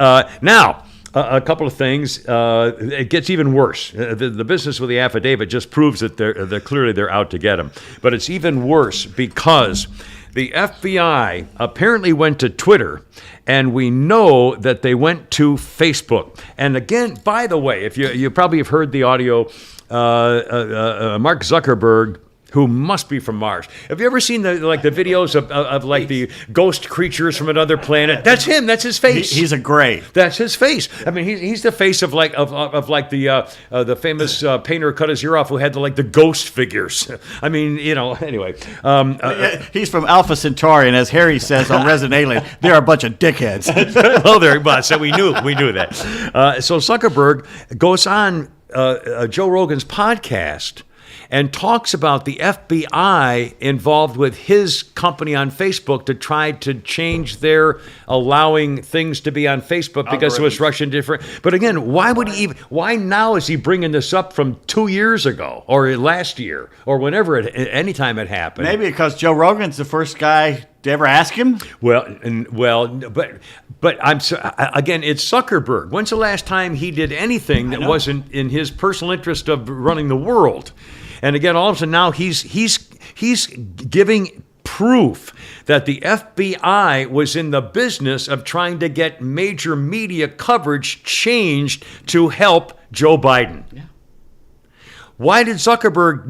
now, a couple of things. It gets even worse. The business with the affidavit just proves that they're clearly they're out to get him. But it's even worse because the FBI apparently went to Twitter, and we know that they went to Facebook. And again, by the way, if you probably have heard the audio, Mark Zuckerberg, who must be from Mars. Have you ever seen the videos of the ghost creatures from another planet? That's him. That's his face. He's a gray. That's his face. I mean, he's the face of the famous painter who cut his ear off, who had the ghost figures. I mean, anyway. He's from Alpha Centauri, and as Harry says on Resident Alien, they're a bunch of dickheads. So we knew that. So Zuckerberg goes on Joe Rogan's podcast and talks about the FBI involved with his company on Facebook to try to change their allowing things to be on Facebook because it was Russian different. But again, why now is he bringing this up from 2 years ago or last year or whenever anytime it happened? Maybe because Joe Rogan's the first guy to ever ask him? But again, it's Zuckerberg. When's the last time he did anything that wasn't in his personal interest of running the world? And again, all of a sudden now he's giving proof that the FBI was in the business of trying to get major media coverage changed to help Joe Biden. Yeah. Why did Zuckerberg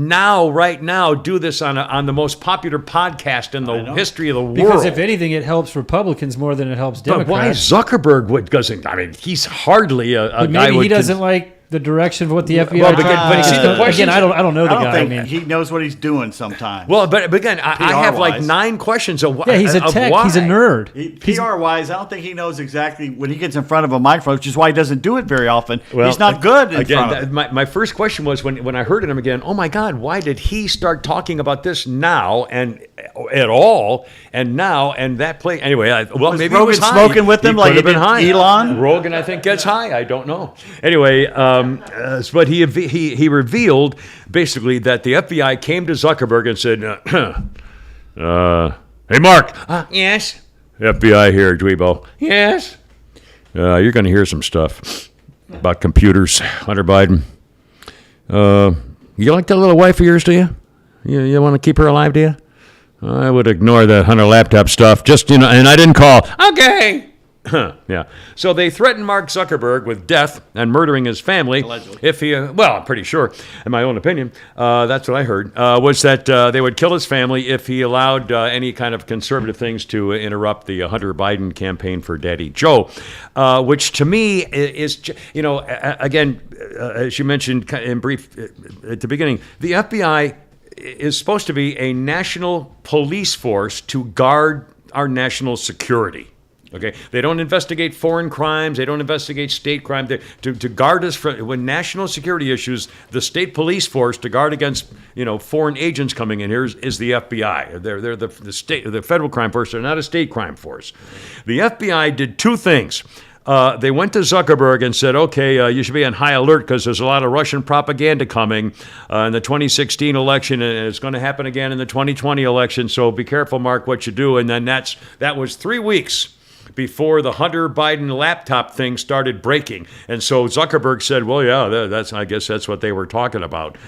right now, do this on the most popular podcast in the history of the world? Because if anything, it helps Republicans more than it helps Democrats. But why Zuckerberg doesn't? I mean, he's hardly a guy. Maybe he doesn't like the direction of what the FBI. But see, the question again, I don't know the guy. I think he knows what he's doing sometimes. Well, but again, I have 9 questions. He's a tech. He's a nerd. PR-wise, I don't think he knows exactly when he gets in front of a microphone, which is why he doesn't do it very often. He's not good in front of it. My first question was when I heard him again, oh my God, why did he start talking about this now and at all and now and that play? Anyway, maybe Rogan he was high. Smoking with him like he been did high. Elon? Rogan, I think, gets high. I don't know. Anyway, but he revealed basically that the FBI came to Zuckerberg and said, hey, Mark. Yes? FBI here, Dweebo. Yes? You're going to hear some stuff about computers, Hunter Biden. You like that little wife of yours, do you? You want to keep her alive, do you? I would ignore the Hunter laptop stuff. Just, and I didn't call. Okay. Yeah. So they threatened Mark Zuckerberg with death and murdering his family. Allegedly. If he, well, I'm pretty sure, in my own opinion, that's what I heard, was that they would kill his family if he allowed any kind of conservative things to interrupt the Hunter Biden campaign for Daddy Joe, which to me is, again, as you mentioned in brief at the beginning, the FBI is supposed to be a national police force to guard our national security. Okay, they don't investigate foreign crimes. They don't investigate state crime. To guard us when national security issues, the state police force to guard against foreign agents coming in here is the FBI. They're the federal crime force. They're not a state crime force. The FBI did two things. They went to Zuckerberg and said, okay, you should be on high alert because there's a lot of Russian propaganda coming in the 2016 election, and it's going to happen again in the 2020 election. So be careful, Mark, what you do. And then that was 3 weeks before the Hunter Biden laptop thing started breaking. And so Zuckerberg said, well, yeah, I guess that's what they were talking about.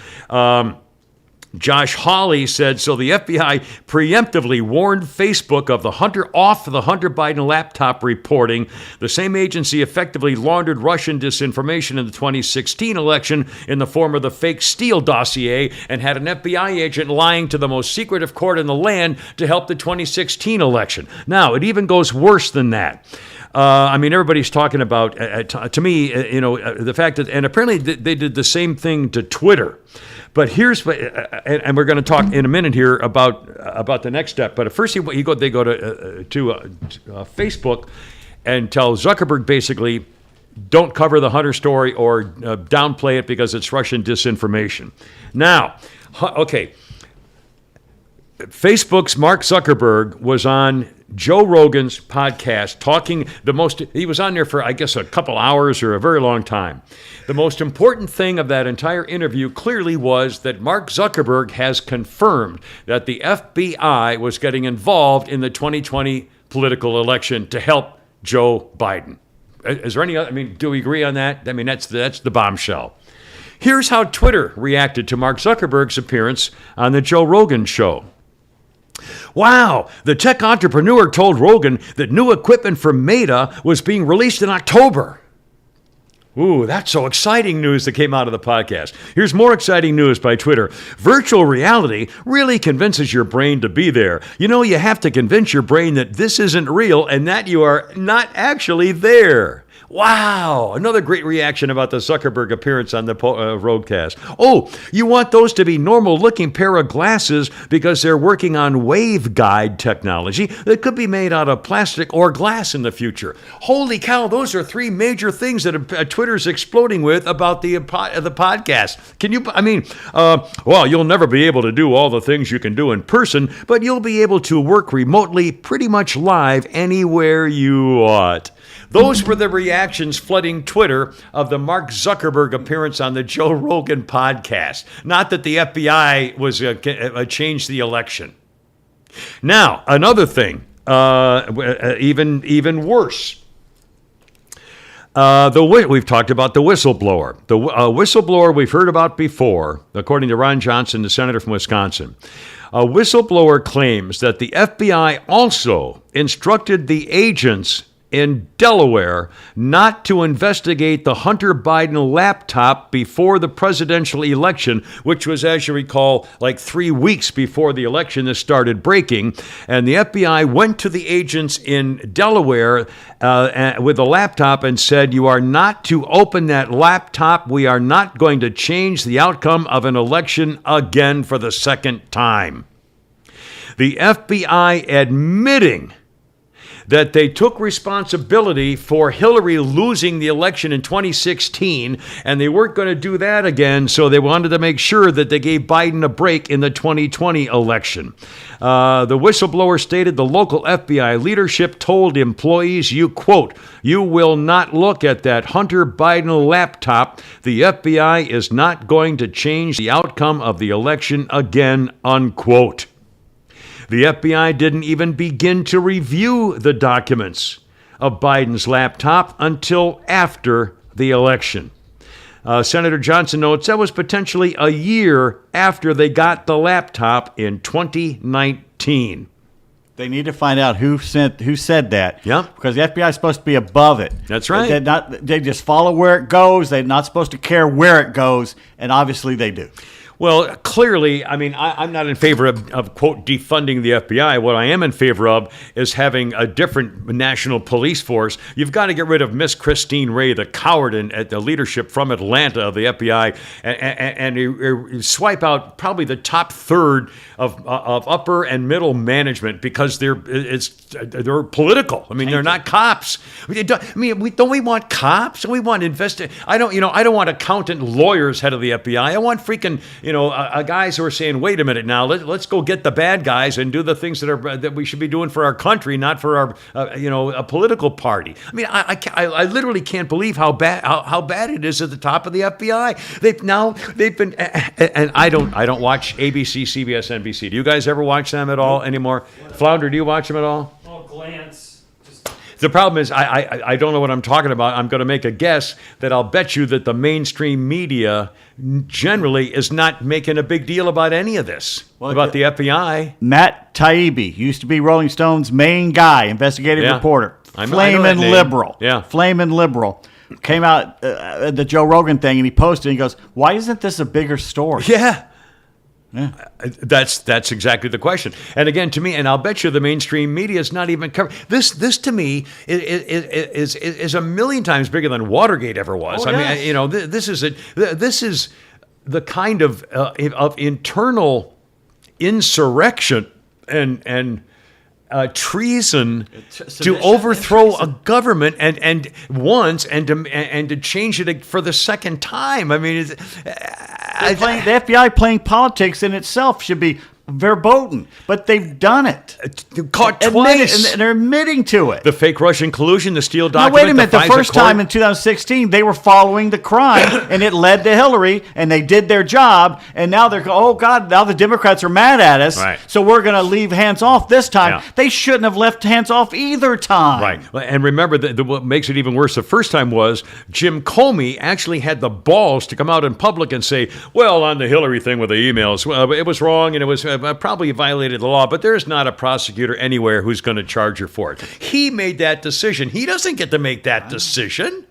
Josh Hawley said, so the FBI preemptively warned Facebook of the Hunter Biden laptop reporting. The same agency effectively laundered Russian disinformation in the 2016 election in the form of the fake Steele dossier and had an FBI agent lying to the most secretive court in the land to help the 2016 election. Now, it even goes worse than that. Everybody's talking about, to me, the fact that, and apparently they did the same thing to Twitter. But here's, and we're going to talk in a minute here about the next step. But at first, they go to Facebook and tell Zuckerberg basically, don't cover the Hunter story or downplay it because it's Russian disinformation. Now, okay, Facebook's Mark Zuckerberg was on Joe Rogan's podcast he was on there for, I guess, a couple hours or a very long time. The most important thing of that entire interview clearly was that Mark Zuckerberg has confirmed that the FBI was getting involved in the 2020 political election to help Joe Biden. Is there any other, do we agree on that? That's the bombshell. Here's how Twitter reacted to Mark Zuckerberg's appearance on the Joe Rogan show. Wow, the tech entrepreneur told Rogan that new equipment from Meta was being released in October. Ooh, that's so exciting news that came out of the podcast. Here's more exciting news by Twitter. Virtual reality really convinces your brain to be there. You have to convince your brain that this isn't real and that you are not actually there. Wow, another great reaction about the Zuckerberg appearance on the roadcast. Oh, you want those to be normal-looking pair of glasses because they're working on waveguide technology that could be made out of plastic or glass in the future. Holy cow, those are three major things that Twitter's exploding with about the podcast. Can you, well, you'll never be able to do all the things you can do in person, but you'll be able to work remotely pretty much live anywhere you want. Those were the reactions flooding Twitter of the Mark Zuckerberg appearance on the Joe Rogan podcast. Not that the FBI was changed the election. Now, another thing, even worse. We've talked about the whistleblower. The whistleblower we've heard about before, according to Ron Johnson, the senator from Wisconsin. A whistleblower claims that the FBI also instructed the agents in Delaware not to investigate the Hunter Biden laptop before the presidential election, which was, as you recall, like 3 weeks before the election this started breaking. And the FBI went to the agents in Delaware with a laptop and said, you are not to open that laptop. We are not going to change the outcome of an election again for the second time. The FBI admitting that they took responsibility for Hillary losing the election in 2016, and they weren't going to do that again, so they wanted to make sure that they gave Biden a break in the 2020 election. The whistleblower stated the local FBI leadership told employees, quote, you will not look at that Hunter Biden laptop. The FBI is not going to change the outcome of the election again, unquote. The FBI didn't even begin to review the documents of Biden's laptop until after the election. Senator Johnson notes that was potentially a year after they got the laptop in 2019. They need to find out who said that. Yeah. Because the FBI is supposed to be above it. That's right. They just follow where it goes. They're not supposed to care where it goes, and obviously they do. Well, clearly, I mean, I'm not in favor of, quote, defunding the FBI. What I am in favor of is having a different national police force. You've got to get rid of Miss Christine Ray, the coward at the leadership from Atlanta of the FBI, and swipe out probably the top third of upper and middle management because they're political. I mean, they're not cops. Don't we want cops? Don't we want I don't want accountant lawyers head of the FBI. I want freaking guys who are saying, wait a minute now, let's go get the bad guys and do the things that we should be doing for our country, not for our a political party. I mean, I literally can't believe how bad it is at the top of the FBI. They've been, and I don't watch ABC, CBS, NBC. Do you guys ever watch them at all anymore? Flounder, do you watch them at all? Oh, glance. The problem is I don't know what I'm talking about. I'm going to make a guess that I'll bet you that the mainstream media generally is not making a big deal about any of this, about the FBI. Matt Taibbi used to be Rolling Stone's main guy, investigative reporter. Flamin' liberal. Yeah. Flamin' liberal. Came out at the Joe Rogan thing, and he posted, and he goes, why isn't this a bigger story? Yeah. That's exactly the question. And again, to me, and I'll bet you the mainstream media is not even covering this. This to me is a million times bigger than Watergate ever was. Oh, I mean, this is the kind of internal insurrection and treason to overthrow a government and to change it for the second time. I mean, the FBI playing politics in itself should be verboten, but they've done it. Caught twice. And they're admitting to it. The fake Russian collusion, the Steele Now, document. wait a minute. The first time in 2016, they were following the crime, and it led to Hillary, and they did their job, and now they're going, oh, God, now the Democrats are mad at us, right. So we're going to leave hands off this time. Yeah. They shouldn't have left hands off either time. Right. And remember, what makes it even worse the first time was Jim Comey actually had the balls to come out in public and say, well, on the Hillary thing with the emails, well, it was wrong, and it was probably violated the law, but there's not a prosecutor anywhere who's going to charge her for it. He made that decision. He doesn't get to make that decision.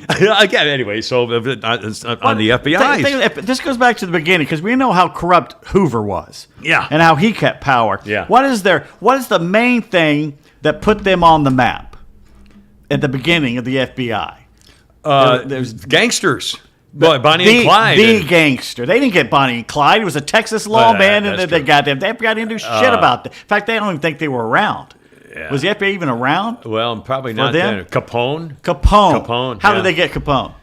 Again, anyway, so on the FBI. This goes back to the beginning because we know how corrupt Hoover was. Yeah. And how he kept power. Yeah. What is the main thing that put them on the map at the beginning of the FBI? There's gangsters. Bonnie and Clyde. The gangster. They didn't get Bonnie and Clyde. It was a Texas lawman, and they got them. The FBI didn't do shit about that. In fact, they don't even think they were around. Yeah. Was the FBI even around? Well, probably not then. Capone. How did they get Capone?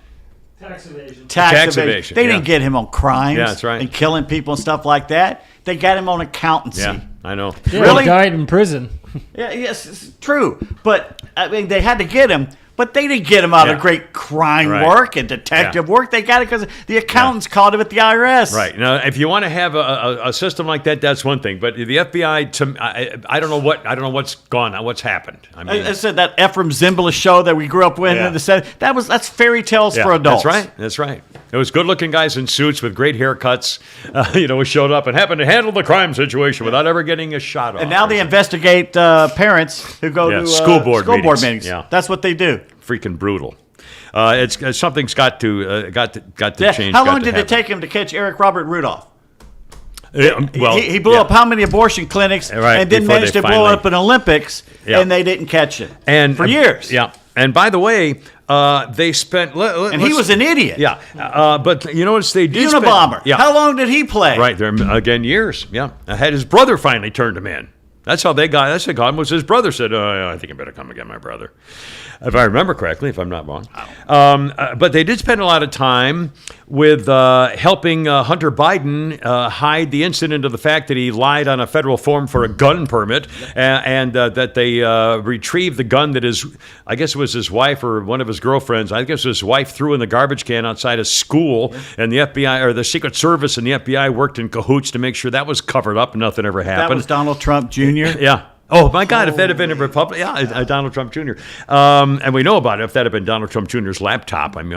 Tax evasion. Tax evasion. They didn't get him on crimes. Yeah, that's right. And killing people and stuff like that. They got him on accountancy. Yeah, I know. Yeah, Really? He died in prison. Yeah, yes, it's true. But I mean, they had to get him. But they didn't get him out of great crime work and detective work. They got it because the accountants called him at the IRS. Right. Now, if you want to have a system like that, that's one thing. But the FBI, I don't know what's happened. I mean, I said that Ephraim Zimbalist show that we grew up with in the 70s, that's fairy tales for adults. That's right. It was good-looking guys in suits with great haircuts, who showed up and happened to handle the crime situation without ever getting a shot off. And now they investigate parents who go to school board meetings. Yeah. That's what they do. Freaking brutal. It's something's got to change. How long did it take him to catch Eric Robert Rudolph? Well, he blew up how many abortion clinics and didn't manage to blow up an Olympics, and they didn't catch it for years. Yeah. And by the way, they spent. And he was an idiot. Yeah. But you notice they did. Unabomber. Yeah. How long did he play? Right. There again, years. Yeah. I had his brother finally turned him in. That's how they got. That's how got him. Was his brother said, I think I better come and get my brother. If I remember correctly, if I'm not wrong. But they did spend a lot of time with helping Hunter Biden hide the incident of the fact that he lied on a federal form for a gun permit, and that they retrieved the gun that I guess it was his wife or one of his girlfriends, I guess his wife threw in the garbage can outside of school, and the FBI or the Secret Service and the FBI worked in cahoots to make sure that was covered up and nothing ever happened. That was Donald Trump Jr.? Yeah. Oh, my God, if that had been a Republican, Donald Trump Jr. And we know about it, if that had been Donald Trump Jr.'s laptop. I mean,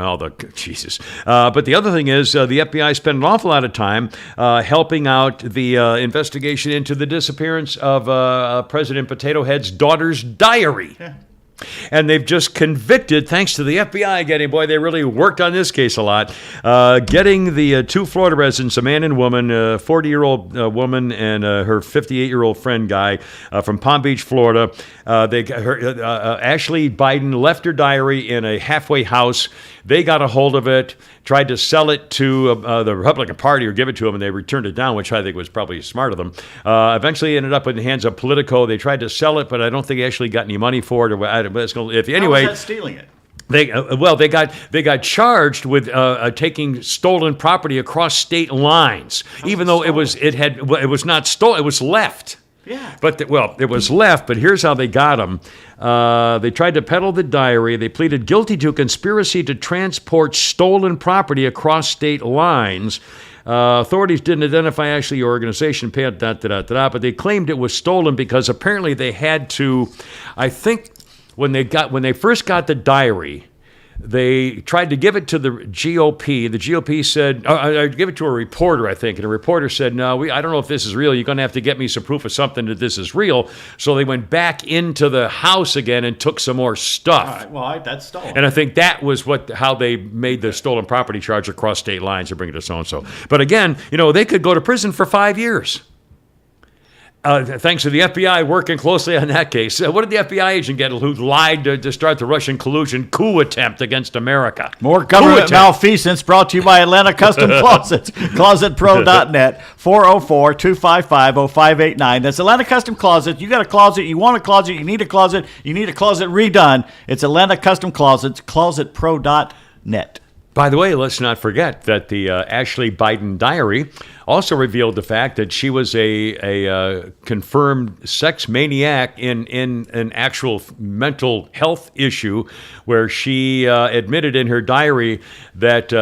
Jesus. But the other thing is the FBI spent an awful lot of time helping out the investigation into the disappearance of President Potato Head's daughter's diary. Yeah. And they've just convicted, thanks to the FBI they really worked on this case a lot, getting the two Florida residents, a man and woman, a 40-year-old woman and her 58-year-old friend guy from Palm Beach, Florida. Ashley Biden left her diary in a halfway house. They got a hold of it, tried to sell it to the Republican Party or give it to them, and they returned it down, which I think was probably smart of them. Eventually ended up in the hands of Politico. They tried to sell it, but I don't think they actually got any money for it. How was that stealing it? They got charged with taking stolen property across state lines, even though it was not stolen. It was left. Yeah. But it was left. But here's how they got them. They tried to peddle the diary. They pleaded guilty to conspiracy to transport stolen property across state lines. Authorities didn't identify actually the organization, but they claimed it was stolen because apparently they had to. I think when they first got the diary, they tried to give it to the GOP. The GOP said, give it to a reporter, I think. And a reporter said, no, I don't know if this is real. You're going to have to get me some proof of something that this is real. So they went back into the house again and took some more stuff. All right, well, that's stolen. And I think that was how they made the stolen property charge across state lines to bring it to so-and-so. But again, they could go to prison for 5 years. Thanks to the FBI working closely on that case. What did the FBI agent get who lied to start the Russian collusion coup attempt against America? More government malfeasance brought to you by Atlanta Custom Closets. ClosetPro.net, 404-255-0589. That's Atlanta Custom Closets. You got a closet, you want a closet, you need a closet redone. It's Atlanta Custom Closets, ClosetPro.net. By the way, let's not forget that the Ashley Biden diary also revealed the fact that she was a confirmed sex maniac in an actual mental health issue, where she admitted in her diary that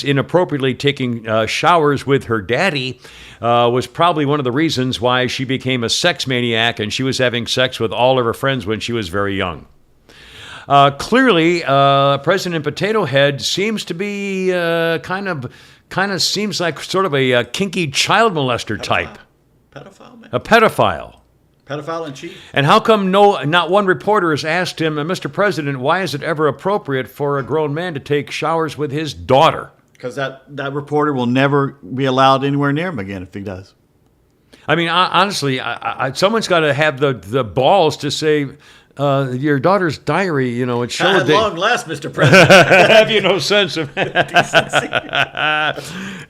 inappropriately taking showers with her daddy was probably one of the reasons why she became a sex maniac, and she was having sex with all of her friends when she was very young. Clearly, President Potato Head seems to be kind of seems like sort of a kinky child molester type. Pedophile, man. A pedophile. Pedophile in chief. And how come not one reporter has asked him, Mr. President, why is it ever appropriate for a grown man to take showers with his daughter? Because that reporter will never be allowed anywhere near him again if he does. I mean, honestly, someone's got to have the balls to say, your daughter's diary, it showed At long last, Mr. President. Have you no sense of decency?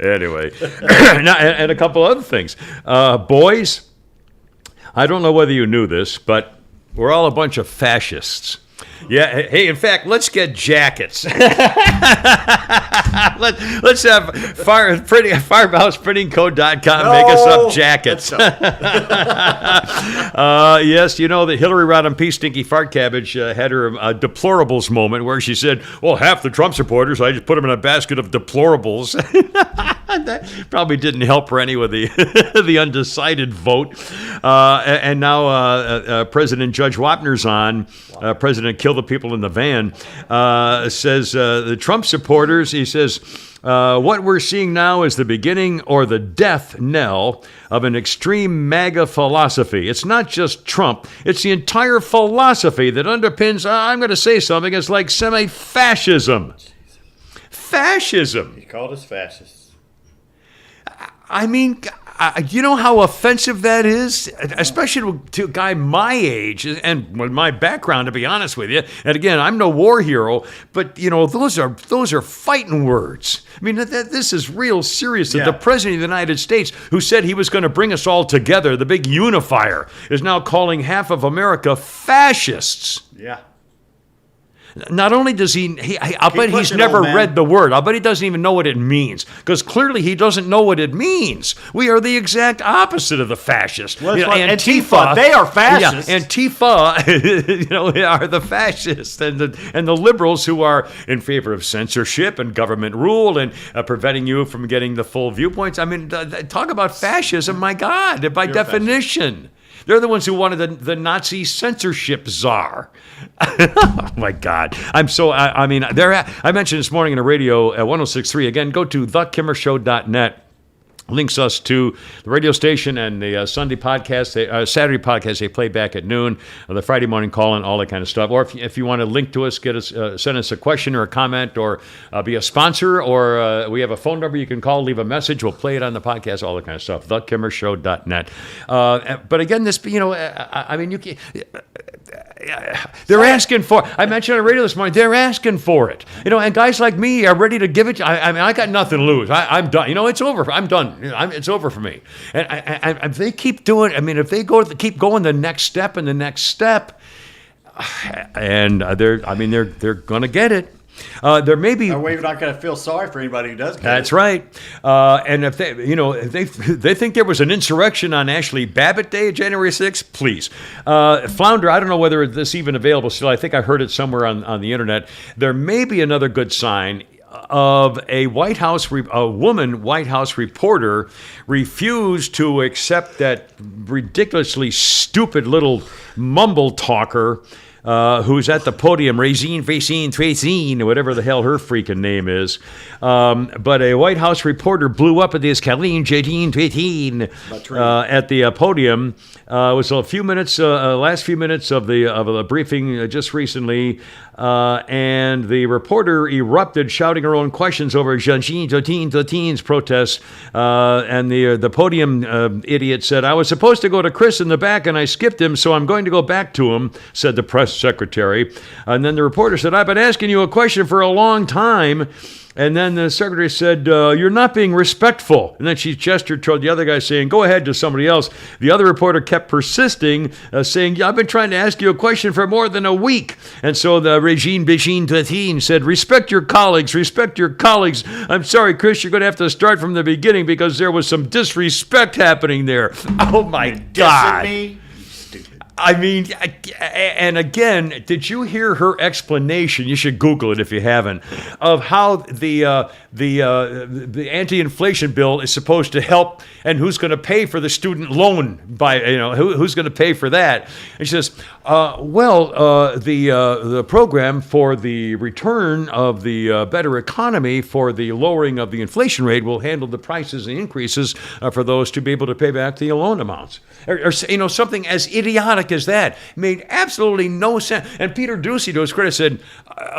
Anyway, and a couple other things. Boys, I don't know whether you knew this, but we're all a bunch of fascists. Yeah. Hey, in fact, let's get jackets. Let's have FarmhousePrintingCo.com make us up jackets. Yes, that Hillary Rodham P. Stinky Fart Cabbage had her deplorables moment where she said, well, half the Trump supporters, I just put them in a basket of deplorables. That probably didn't help her any with the undecided vote. And now President Judge Wapner's on. President Kill the People in the Van says the Trump supporters, he says, what we're seeing now is the beginning or the death knell of an extreme MAGA philosophy. It's not just Trump. It's the entire philosophy that underpins, I'm going to say something, it's like semi-fascism. Fascism. He called us fascists. I mean, you know how offensive that is, especially to a guy my age and with my background, to be honest with you. And again, I'm no war hero, but those are fighting words. I mean, this is real serious. That the president of the United States, who said he was going to bring us all together, the big unifier, is now calling half of America fascists. Yeah. Not only does I'll bet he's never read the word. I'll bet he doesn't even know what it means, because clearly he doesn't know what it means. We are the exact opposite of the fascists. Well, Antifa, they are fascists. Yeah, Antifa, are the fascists, and the liberals who are in favor of censorship and government rule and preventing you from getting the full viewpoints. I mean, talk about fascism, my God, by definition. They're the ones who wanted the Nazi censorship czar. Oh, my God. I mentioned this morning in the radio at 106.3. Again, go to thekimmershow.net. Links us to the radio station and the Sunday podcast, Saturday podcast they play back at noon, the Friday morning call-in, all that kind of stuff. Or if you want to link to us, send us a question or a comment, or be a sponsor, or we have a phone number you can call, leave a message. We'll play it on the podcast, all that kind of stuff. thekimmershow.net. But again, this, you can. They're asking for. I mentioned on the radio this morning. They're asking for it, and guys like me are ready to give it. I got nothing to lose. I'm done. It's over. I'm done. It's over for me. And if they keep doing, if they keep going the next step and the next step, and they're going to get it. There may be. We're not going to feel sorry for anybody who does get That's it. right. And if they, if they think there was an insurrection on Ashley Babbitt Day, January 6th, please. Flounder, I don't know whether this even available still. I think I heard it somewhere on the internet. There may be another good sign of a woman White House reporter refused to accept that ridiculously stupid little mumble talker who's at the podium, Racine, whatever the hell her freaking name is. But a White House reporter blew up at the escalier, at the podium. It was a few minutes, last few minutes of the briefing just recently, and the reporter erupted, shouting her own questions over Jean-Tatine's protests. And the podium idiot said, "I was supposed to go to Chris in the back, and I skipped him, so I'm going to go back to him," said the press secretary. And then the reporter said, "I've been asking you a question for a long time." And then the secretary said, "You're not being respectful." And then she gestured toward the other guy saying, "Go ahead," to somebody else. The other reporter kept persisting, saying, "Yeah, I've been trying to ask you a question for more than a week." And so the Regine Tatine said, "Respect your colleagues, respect your colleagues. I'm sorry, Chris, you're going to have to start from the beginning because there was some disrespect happening there." Oh, my God. Me? And again, did you hear her explanation? You should Google it if you haven't, of how the anti-inflation bill is supposed to help, and who's going to pay for the student loan who's going to pay for that? And she says, the program for the return of the better economy for the lowering of the inflation rate will handle the prices and increases for those to be able to pay back the loan amounts. Or something as idiotic as that made absolutely no sense. And Peter Ducey, to his credit, said,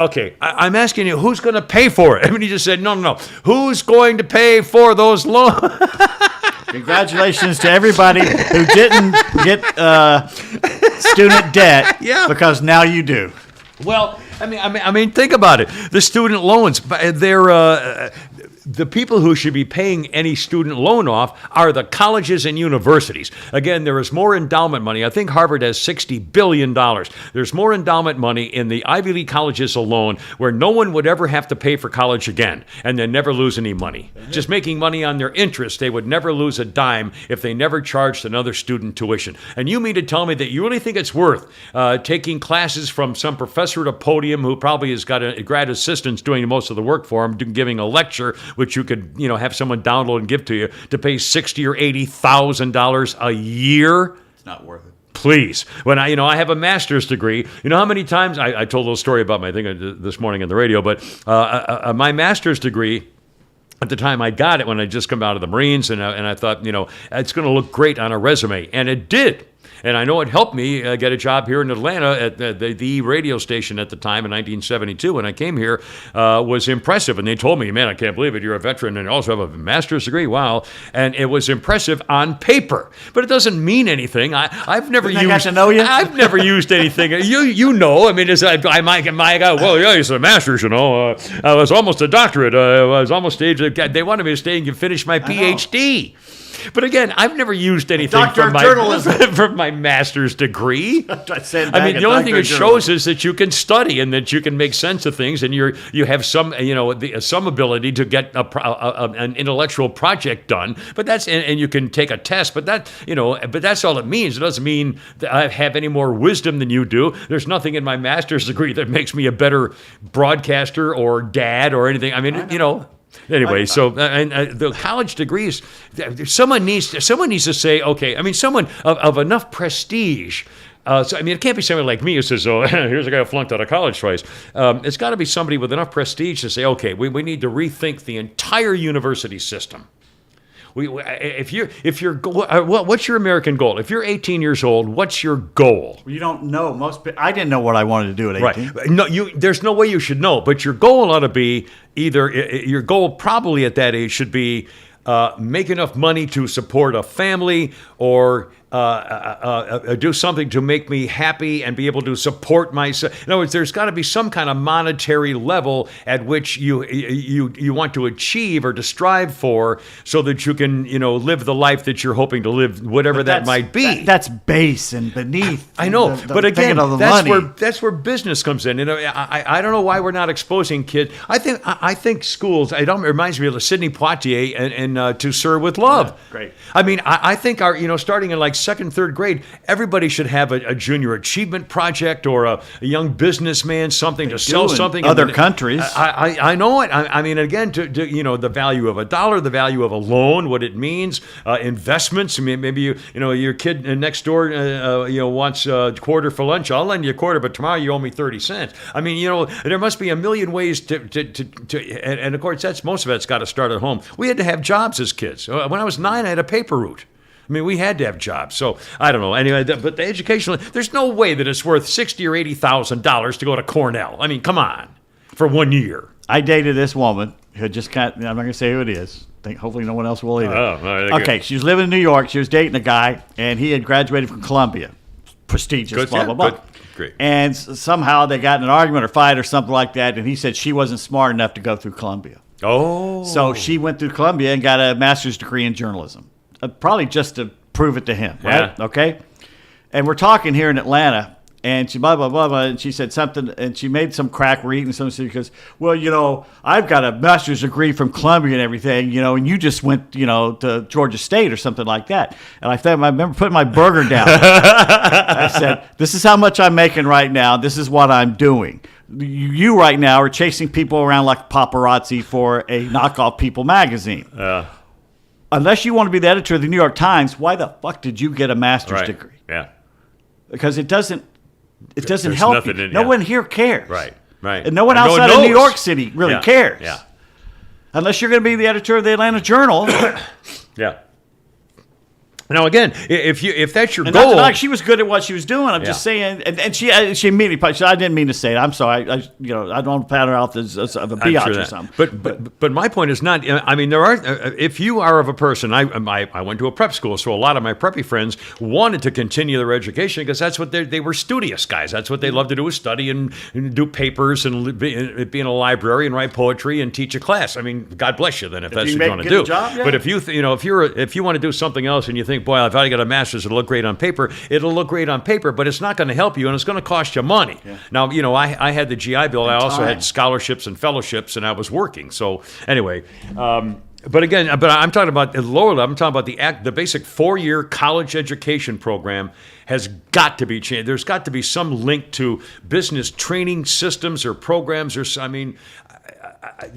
"Okay, I'm asking you, who's going to pay for it?" He just said, no. Who's going to pay for those loans? Congratulations to everybody who didn't get student debt, because now you do. Well, think about it. The student loans, they're the people who should be paying any student loan off are the colleges and universities. Again, there is more endowment money. I think Harvard has $60 billion. There's more endowment money in the Ivy League colleges alone, where no one would ever have to pay for college again, and they never lose any money. Just making money on their interest, they would never lose a dime if they never charged another student tuition. And you mean to tell me that you really think it's worth taking classes from some professor at a podium who probably has got a grad assistants doing most of the work for him, giving a lecture, which you could, have someone download and give to you, to pay $60,000 or $80,000 a year? It's not worth it. Please. When I have a master's degree, how many times I told a little story about my thing this morning on the radio, but my master's degree, at the time I got it when I just come out of the Marines, and I thought, it's going to look great on a resume, and it did. And I know it helped me get a job here in Atlanta at the radio station at the time in 1972 when I came here, was impressive. And they told me, "Man, I can't believe it. You're a veteran and you also have a master's degree. Wow." And it was impressive on paper. But it doesn't mean anything. I've never used... I got to know you? I've never used anything. You know. I might go, "Well, yeah, he's a master's, I was almost a doctorate. I was almost staged. They wanted me to stay and finish my PhD. But again, I've never used anything from my master's degree. The only thing it shows is that you can study and that you can make sense of things, and you have some some ability to get an intellectual project done. But and you can take a test. But but that's all it means. It doesn't mean that I have any more wisdom than you do. There's nothing in my master's degree that makes me a better broadcaster or dad or anything. Anyway, so the college degrees, someone needs to say, okay, I mean, someone of enough prestige. So, I mean, it can't be someone like me who says, oh, here's a guy who flunked out of college twice. It's got to be somebody with enough prestige to say, okay, we need to rethink the entire university system. What's your American goal? If you're 18 years old, what's your goal? You don't know. I didn't know what I wanted to do at 18. Right. No, there's no way you should know, but your goal ought to be your goal probably at that age should be make enough money to support a family or do something to make me happy and be able to support myself. In other words, there's got to be some kind of monetary level at which you want to achieve or to strive for, so that you can live the life that you're hoping to live, whatever that might be. That's base and beneath. I know, but again, money. that's where business comes in. I don't know why we're not exposing kids. I think schools. It reminds me of Sidney Poitier and To Sir with Love. Yeah, great. I mean, I think our starting in like second, third grade, everybody should have a junior achievement project or a young businessman, something to sell something. Other countries. I know it. I mean, again, to the value of a dollar, the value of a loan, what it means, investments. I mean, maybe your kid next door wants a quarter for lunch. I'll lend you a quarter, but tomorrow you owe me 30 cents. I mean, there must be a million ways to and of course that's most of it's got to start at home. We had to have jobs as kids. When I was 9, I had a paper route. I mean, we had to have jobs. So I don't know. Anyway, but the educational, there's no way that it's worth $60,000 or $80,000 to go to Cornell. I mean, come on, for 1 year. I dated this woman who just I'm not going to say who it is. Hopefully no one else will either. Oh, okay, she was living in New York. She was dating a guy, and he had graduated from Columbia. Prestigious, good, blah, blah, blah. Good. Great. And somehow they got in an argument or fight or something like that, and he said she wasn't smart enough to go through Columbia. Oh. So she went through Columbia and got a master's degree in journalism, probably just to prove it to him, right? Yeah. Okay? And we're talking here in Atlanta, and she blah, blah, blah, blah, and she said something, and she made some crack reading and something. She goes, well, I've got a master's degree from Columbia and everything, and you just went, to Georgia State or something like that. And I remember putting my burger down. I said, this is how much I'm making right now. This is what I'm doing. You right now are chasing people around like paparazzi for a knockoff People magazine. Unless you want to be the editor of the New York Times, why the fuck did you get a master's degree? Yeah. Because it doesn't There's help you. No one here cares. Right. And no one outside of New York City really cares. Yeah. Unless you're going to be the editor of the Atlanta Journal. Yeah. Now again, if that's your and goal, not she was good at what she was doing. I'm just saying, and she immediately. I didn't mean to say it. I'm sorry. I don't want to pat her out as of a biatch or something. But my point is not. I mean, there are. If you are of a person, I went to a prep school, so a lot of my preppy friends wanted to continue their education because that's what they were studious guys. That's what they loved to do, was study and do papers and be in a library and write poetry and teach a class. I mean, God bless you then if that's what you want to do. Job, yeah. But if you want to do something else and you think, boy, if I got a master's, it'll look great on paper. It'll look great on paper, but it's not going to help you, and it's going to cost you money. Yeah. Now, I had the GI Bill. I also had scholarships and fellowships, and I was working. So anyway, but I'm talking about at the lower level. I'm talking about the basic 4-year college education program has got to be changed. There's got to be some link to business training systems or programs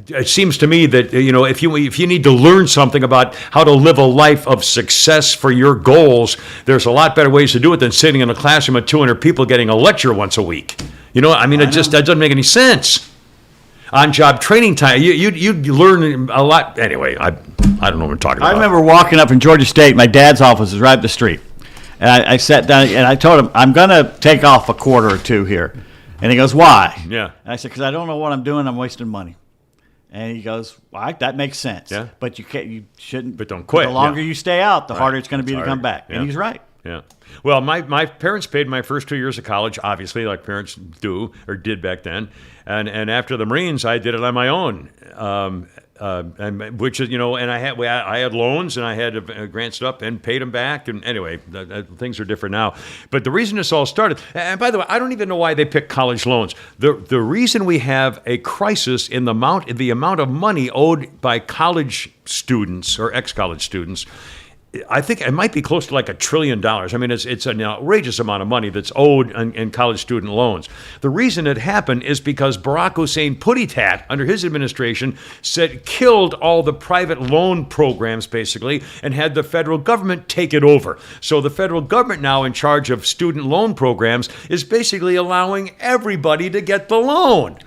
it seems to me that if you need to learn something about how to live a life of success for your goals, there's a lot better ways to do it than sitting in a classroom of 200 people getting a lecture once a week. That doesn't make any sense. On-job training time, you learn a lot. Anyway, I don't know what I'm talking about. I remember walking up in Georgia State. My dad's office is right up the street, and I sat down and I told him I'm going to take off a quarter or two here, and he goes, "Why?" Yeah, and I said, "Because I don't know what I'm doing. I'm wasting money." And he goes, well, that makes sense. Yeah. But you shouldn't. But don't quit. The longer you stay out, the harder it's going to be to come back. Yeah. And he's right. Yeah. Well, my parents paid my first 2 years of college, obviously, like parents do or did back then. And after the Marines, I did it on my own. And which is, and I had loans and I had grants up and paid them back. And anyway, things are different now. But the reason this all started, and by the way, I don't even know why they pick college loans. The reason we have a crisis in the amount of money owed by college students or ex-college students I think it might be close to like $1 trillion. I mean, it's an outrageous amount of money that's owed in college student loans. The reason it happened is because Barack Hussein Puttitat, under his administration, killed all the private loan programs, basically, and had the federal government take it over. So the federal government now in charge of student loan programs is basically allowing everybody to get the loan.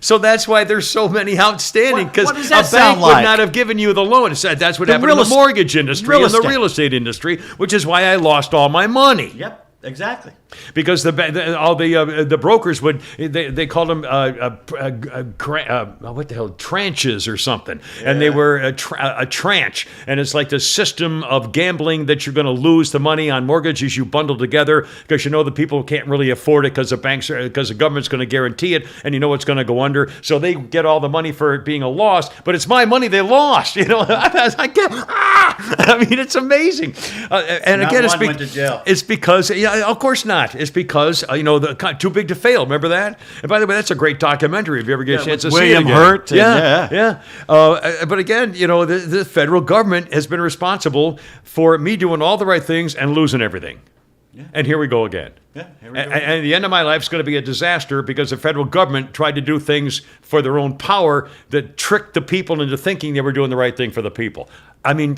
So that's why there's so many outstanding, because a bank would not have given you the loan. That's what happened in the mortgage industry and the real estate industry, which is why I lost all my money. Yep. Exactly. Because all the brokers would they called them what the hell, tranches or something, and they were a tranche, and it's like the system of gambling that you're going to lose the money on mortgages you bundle together because you know the people can't really afford it because the government's going to guarantee it, and you know it's going to go under, so they get all the money for it being a loss, but it's my money they lost. You know, I mean, it's amazing, and not again, one went to jail. It's because. Of course not. It's because, Too Big to Fail. Remember that? And by the way, that's a great documentary if you ever get a chance to see it again. William Hurt. Yeah. But again, the federal government has been responsible for me doing all the right things and losing everything. Yeah. And here we go again. Yeah, here we go. And the end of my life is going to be a disaster because the federal government tried to do things for their own power that tricked the people into thinking they were doing the right thing for the people. I mean,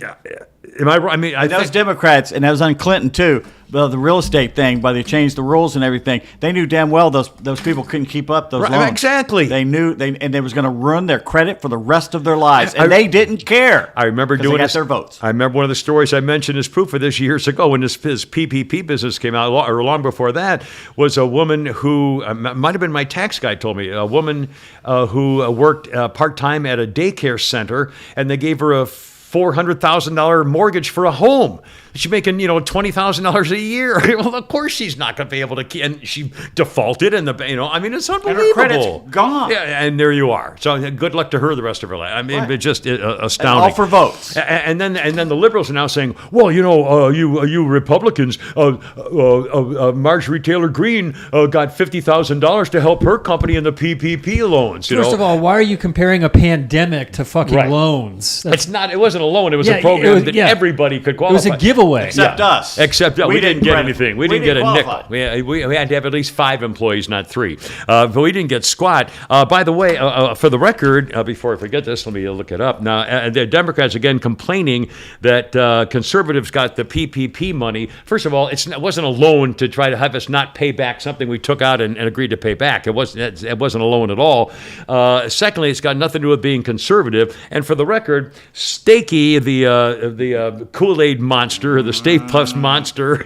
am I right? I mean, that was Democrats, and that was on Clinton too. The real estate thing, by they changed the rules and everything. They knew damn well those people couldn't keep up those loans. Exactly. They knew and they was going to ruin their credit for the rest of their lives, and they didn't care. I remember doing they got their votes. I remember one of the stories I mentioned as proof of this years ago when this PPP business came out, or long before that, was a woman who might have been my tax guy told me, a woman who worked part time at a daycare center, and they gave her a $400,000 mortgage for a home. She's making, $20,000 a year. Well, of course she's not going to be able to. And she defaulted, and it's unbelievable. And her credit's gone. Yeah, and there you are. So good luck to her the rest of her life. I mean, it's just astounding. And all for votes. And then the liberals are now saying, well, you Republicans, Marjorie Taylor Greene got $50,000 to help her company in the PPP loans. First of all, why are you comparing a pandemic to fucking loans? It wasn't a loan. It was a program that everybody could qualify. It was a giveaway. Except us. Except we didn't get anything. We didn't get a qualify. nickel. We had to have at least 5 employees, not 3. But we didn't get squat. By the way, for the record, before I forget this, let me look it up. Now, the Democrats, again, complaining that conservatives got the PPP money. First of all, it wasn't a loan to try to have us not pay back something we took out and agreed to pay back. It wasn't a loan at all. Secondly, it's got nothing to do with being conservative. And for the record, Stakey, the Kool-Aid monster, the Stay Puffs monster,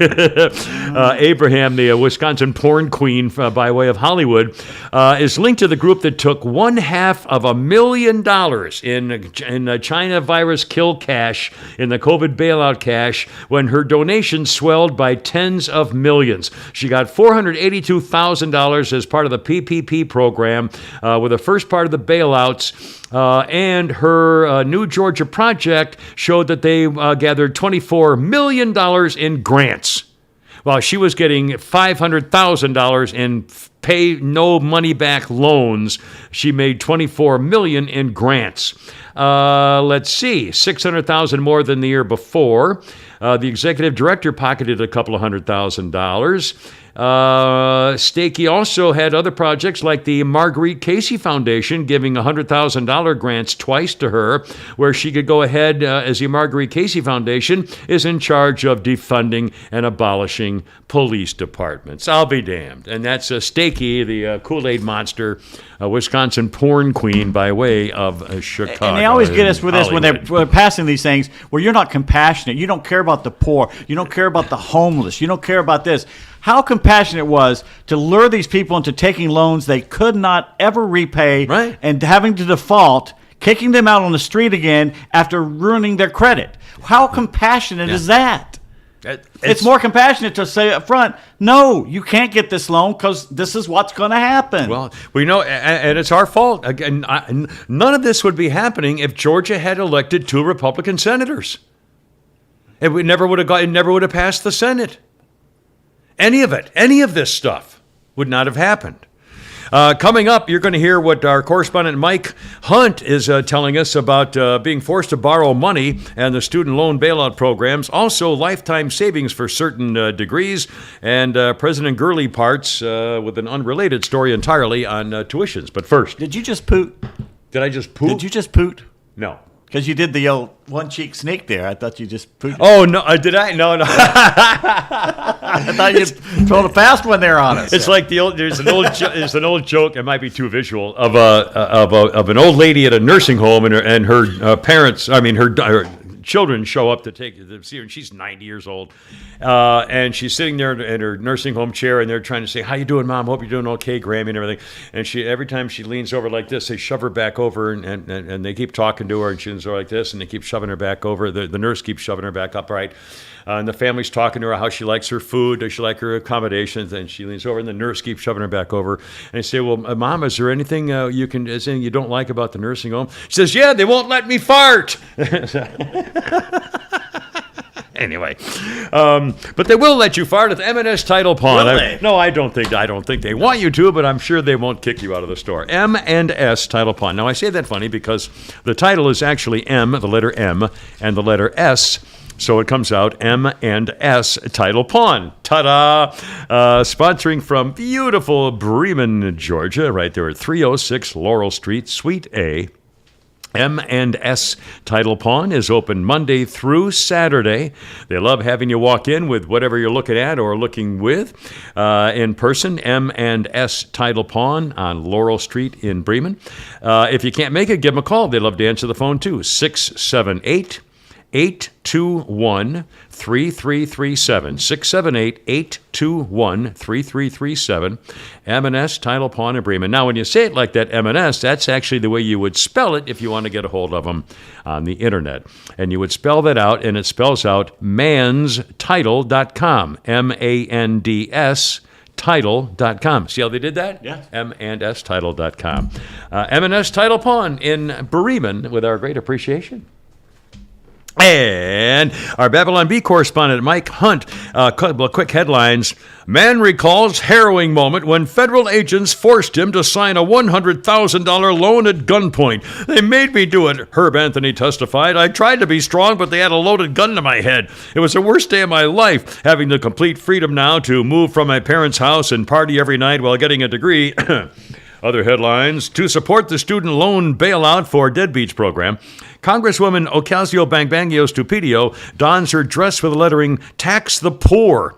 Abraham, the Wisconsin porn queen by way of Hollywood, is linked to the group that took $500,000 in China virus kill cash, in the COVID bailout cash, when her donation swelled by tens of millions. She got $482,000 as part of the PPP program, with the first part of the bailouts. And her New Georgia project showed that they gathered $24 million in grants, while she was getting $500,000 in pay no money back loans. She made $24 million in grants. Let's see, $600,000 more than the year before. The executive director pocketed a couple of $100,000. Stakey also had other projects like the Marguerite Casey Foundation, giving $100,000 grants twice to her, where she could go ahead, as the Marguerite Casey Foundation is in charge of defunding and abolishing police departments. I'll be damned. And that's Stakey, the Kool-Aid monster, Wisconsin porn queen by way of Chicago. And they always get us with this when they're passing these things where you're not compassionate. You don't care about the poor. You don't care about the homeless. You don't care about this. How compassionate it was to lure these people into taking loans they could not ever repay, and having to default, kicking them out on the street again after ruining their credit. How compassionate is that? It's more compassionate to say up front, no, you can't get this loan because this is what's going to happen. Well, we know, and it's our fault. Again, none of this would be happening if Georgia had elected 2 Republican senators. It never would have passed the Senate. Any of this stuff would not have happened. Coming up, you're going to hear what our correspondent Mike Hunt is telling us about being forced to borrow money and the student loan bailout programs. Also, lifetime savings for certain degrees. And President Gurley parts with an unrelated story entirely on tuitions. But first. Did you just poot? Did I just poot? Did you just poot? No. Because you did the old one cheek snake there. I thought you just pooted. Oh, no. Did I? No. I thought you thrown a fast one there on us. It's like there's an old joke. It might be too visual of an old lady at a nursing home and her parents. I mean her children show up to see her, and she's 90 years old, and she's sitting there in her nursing home chair, and they're trying to say, "How you doing, Mom? Hope you're doing okay, Grammy," and everything. And every time she leans over like this, they shove her back over, and they keep talking to her, and she leans over like this, and they keep shoving her back over. The nurse keeps shoving her back upright. And the family's talking to her how she likes her food, does she like her accommodations, and she leans over, and the nurse keeps shoving her back over. And they say, "Well, Mom, is there anything anything you don't like about the nursing home?" She says, "Yeah, they won't let me fart." Anyway, but they will let you fart at the M&S Title Pawn. No, I don't think they want you to, but I'm sure they won't kick you out of the store. M&S Title Pawn. Now, I say that funny because the title is actually M, the letter M, and the letter S. So it comes out M&S Title Pawn. Ta-da! Sponsoring from beautiful Bremen, Georgia, right there at 306 Laurel Street, Suite A. M&S Title Pawn is open Monday through Saturday. They love having you walk in with whatever you're looking at or looking with in person. M&S Title Pawn on Laurel Street in Bremen. If you can't make it, give them a call. They love to answer the phone too. 678 821-3337. 678-821-3337. M&S Title Pawn in Bremen. Now, when you say it like that, M&S, that's actually the way you would spell it if you want to get a hold of them on the internet. And you would spell that out, and it spells out manstitle.com. M-A-N-D-S title.com. See how they did that? Yeah. M&S-title.com. M&S Title Pawn in Bremen with our great appreciation. And our Babylon Bee correspondent, Mike Hunt, quick headlines. Man recalls harrowing moment when federal agents forced him to sign a $100,000 loan at gunpoint. They made me do it, Herb Anthony testified. I tried to be strong, but they had a loaded gun to my head. It was the worst day of my life, having the complete freedom now to move from my parents' house and party every night while getting a degree. Other headlines. To support the student loan bailout for Deadbeats program, Congresswoman Ocasio-Bangbangio Stupidio dons her dress with the lettering, "Tax the Poor."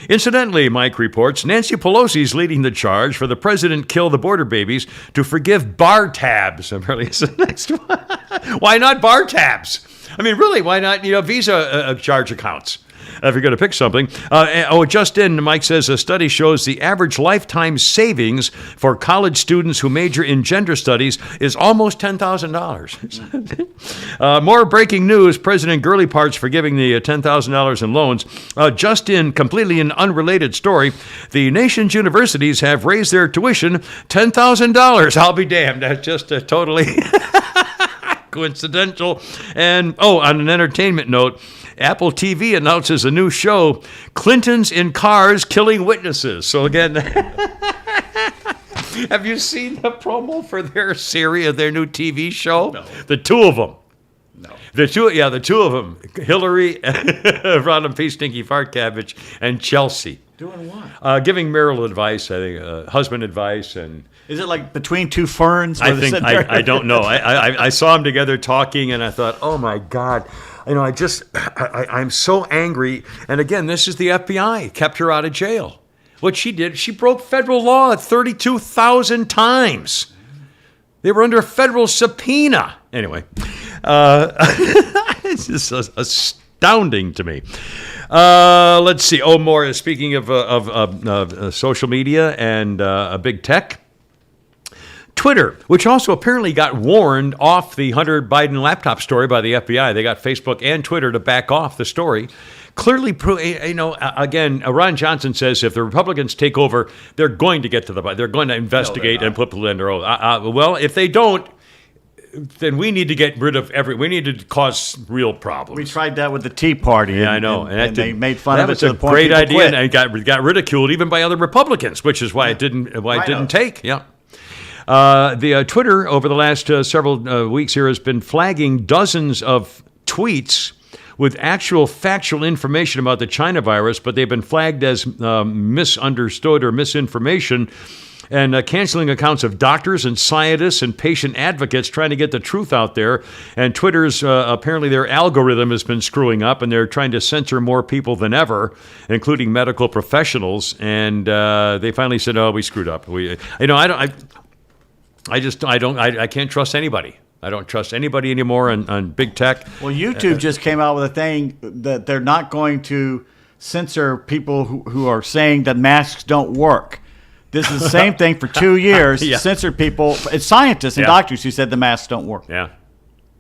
Incidentally, Mike reports, Nancy Pelosi's leading the charge for the president kill the border babies to forgive bar tabs. Apparently, it's the next one. Why not bar tabs? I mean, really, why not, Visa charge accounts? If you're going to pick something. Just in, Mike says, a study shows the average lifetime savings for college students who major in gender studies is almost $10,000. More breaking news, President Gurley parts for giving the $10,000 in loans. Just in, completely an unrelated story, the nation's universities have raised their tuition $10,000. I'll be damned. That's just totally coincidental. And, on an entertainment note, Apple TV announces a new show, Clintons in Cars Killing Witnesses. So again, have you seen the promo for their series, their new TV show? No. The two of them. No. The two of them. Hillary, Rodham P. Stinky Fart Cabbage, and Chelsea. Doing what? Giving marital advice, I think, husband advice, and... Is it like Between Two Ferns? I think, I don't know. I saw them together talking, and I thought, oh my God. I'm so angry. And again, this is the FBI, kept her out of jail. What she did, she broke federal law 32,000 times. They were under a federal subpoena. Anyway, it's just astounding to me. Let's see. More. Speaking of social media and big tech, Twitter, which also apparently got warned off the Hunter Biden laptop story by the FBI. They got Facebook and Twitter to back off the story. Clearly, again, Ron Johnson says if the Republicans take over, they're going to get to they're going to investigate and put people under oath. Well, if they don't, then we need to get rid of we need to cause real problems. We tried that with the Tea Party. Yeah, I know. And they made fun of it was to a the point great people idea, quit. and got ridiculed even by other Republicans, which is why it didn't take. Yeah. The Twitter over the last several weeks here has been flagging dozens of tweets with actual factual information about the China virus, but they've been flagged as misunderstood or misinformation, and canceling accounts of doctors and scientists and patient advocates trying to get the truth out there. And Twitter's, apparently their algorithm has been screwing up, and they're trying to censor more people than ever, including medical professionals. And they finally said, "Oh, we screwed up. I can't trust anybody. I don't trust anybody anymore on big tech." Well, YouTube just came out with a thing that they're not going to censor people who are saying that masks don't work. This is the same thing for 2 years. Yeah. Censored people. It's scientists and Yeah. doctors who said the masks don't work. Yeah.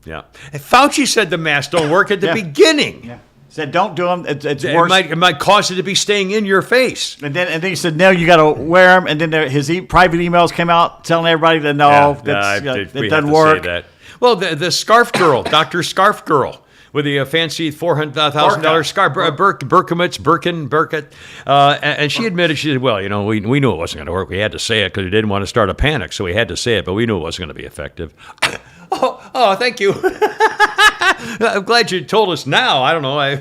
Yeah. And Fauci said the masks don't work at the Yeah. beginning. Yeah. Said don't do them. It's It worse. might cause it to be staying in your face. And then he said no, you got to wear them. And then his private emails came out telling everybody that no, it doesn't work. Say that. Well, the scarf girl, Dr. Scarf Girl, with the fancy $400,000 scarf, Berkowitz, Burkett, and she admitted, she said, "Well, we knew it wasn't going to work. We had to say it because we didn't want to start a panic, so we had to say it, but we knew it wasn't going to be effective." Oh, thank you. I'm glad you told us now. I don't know.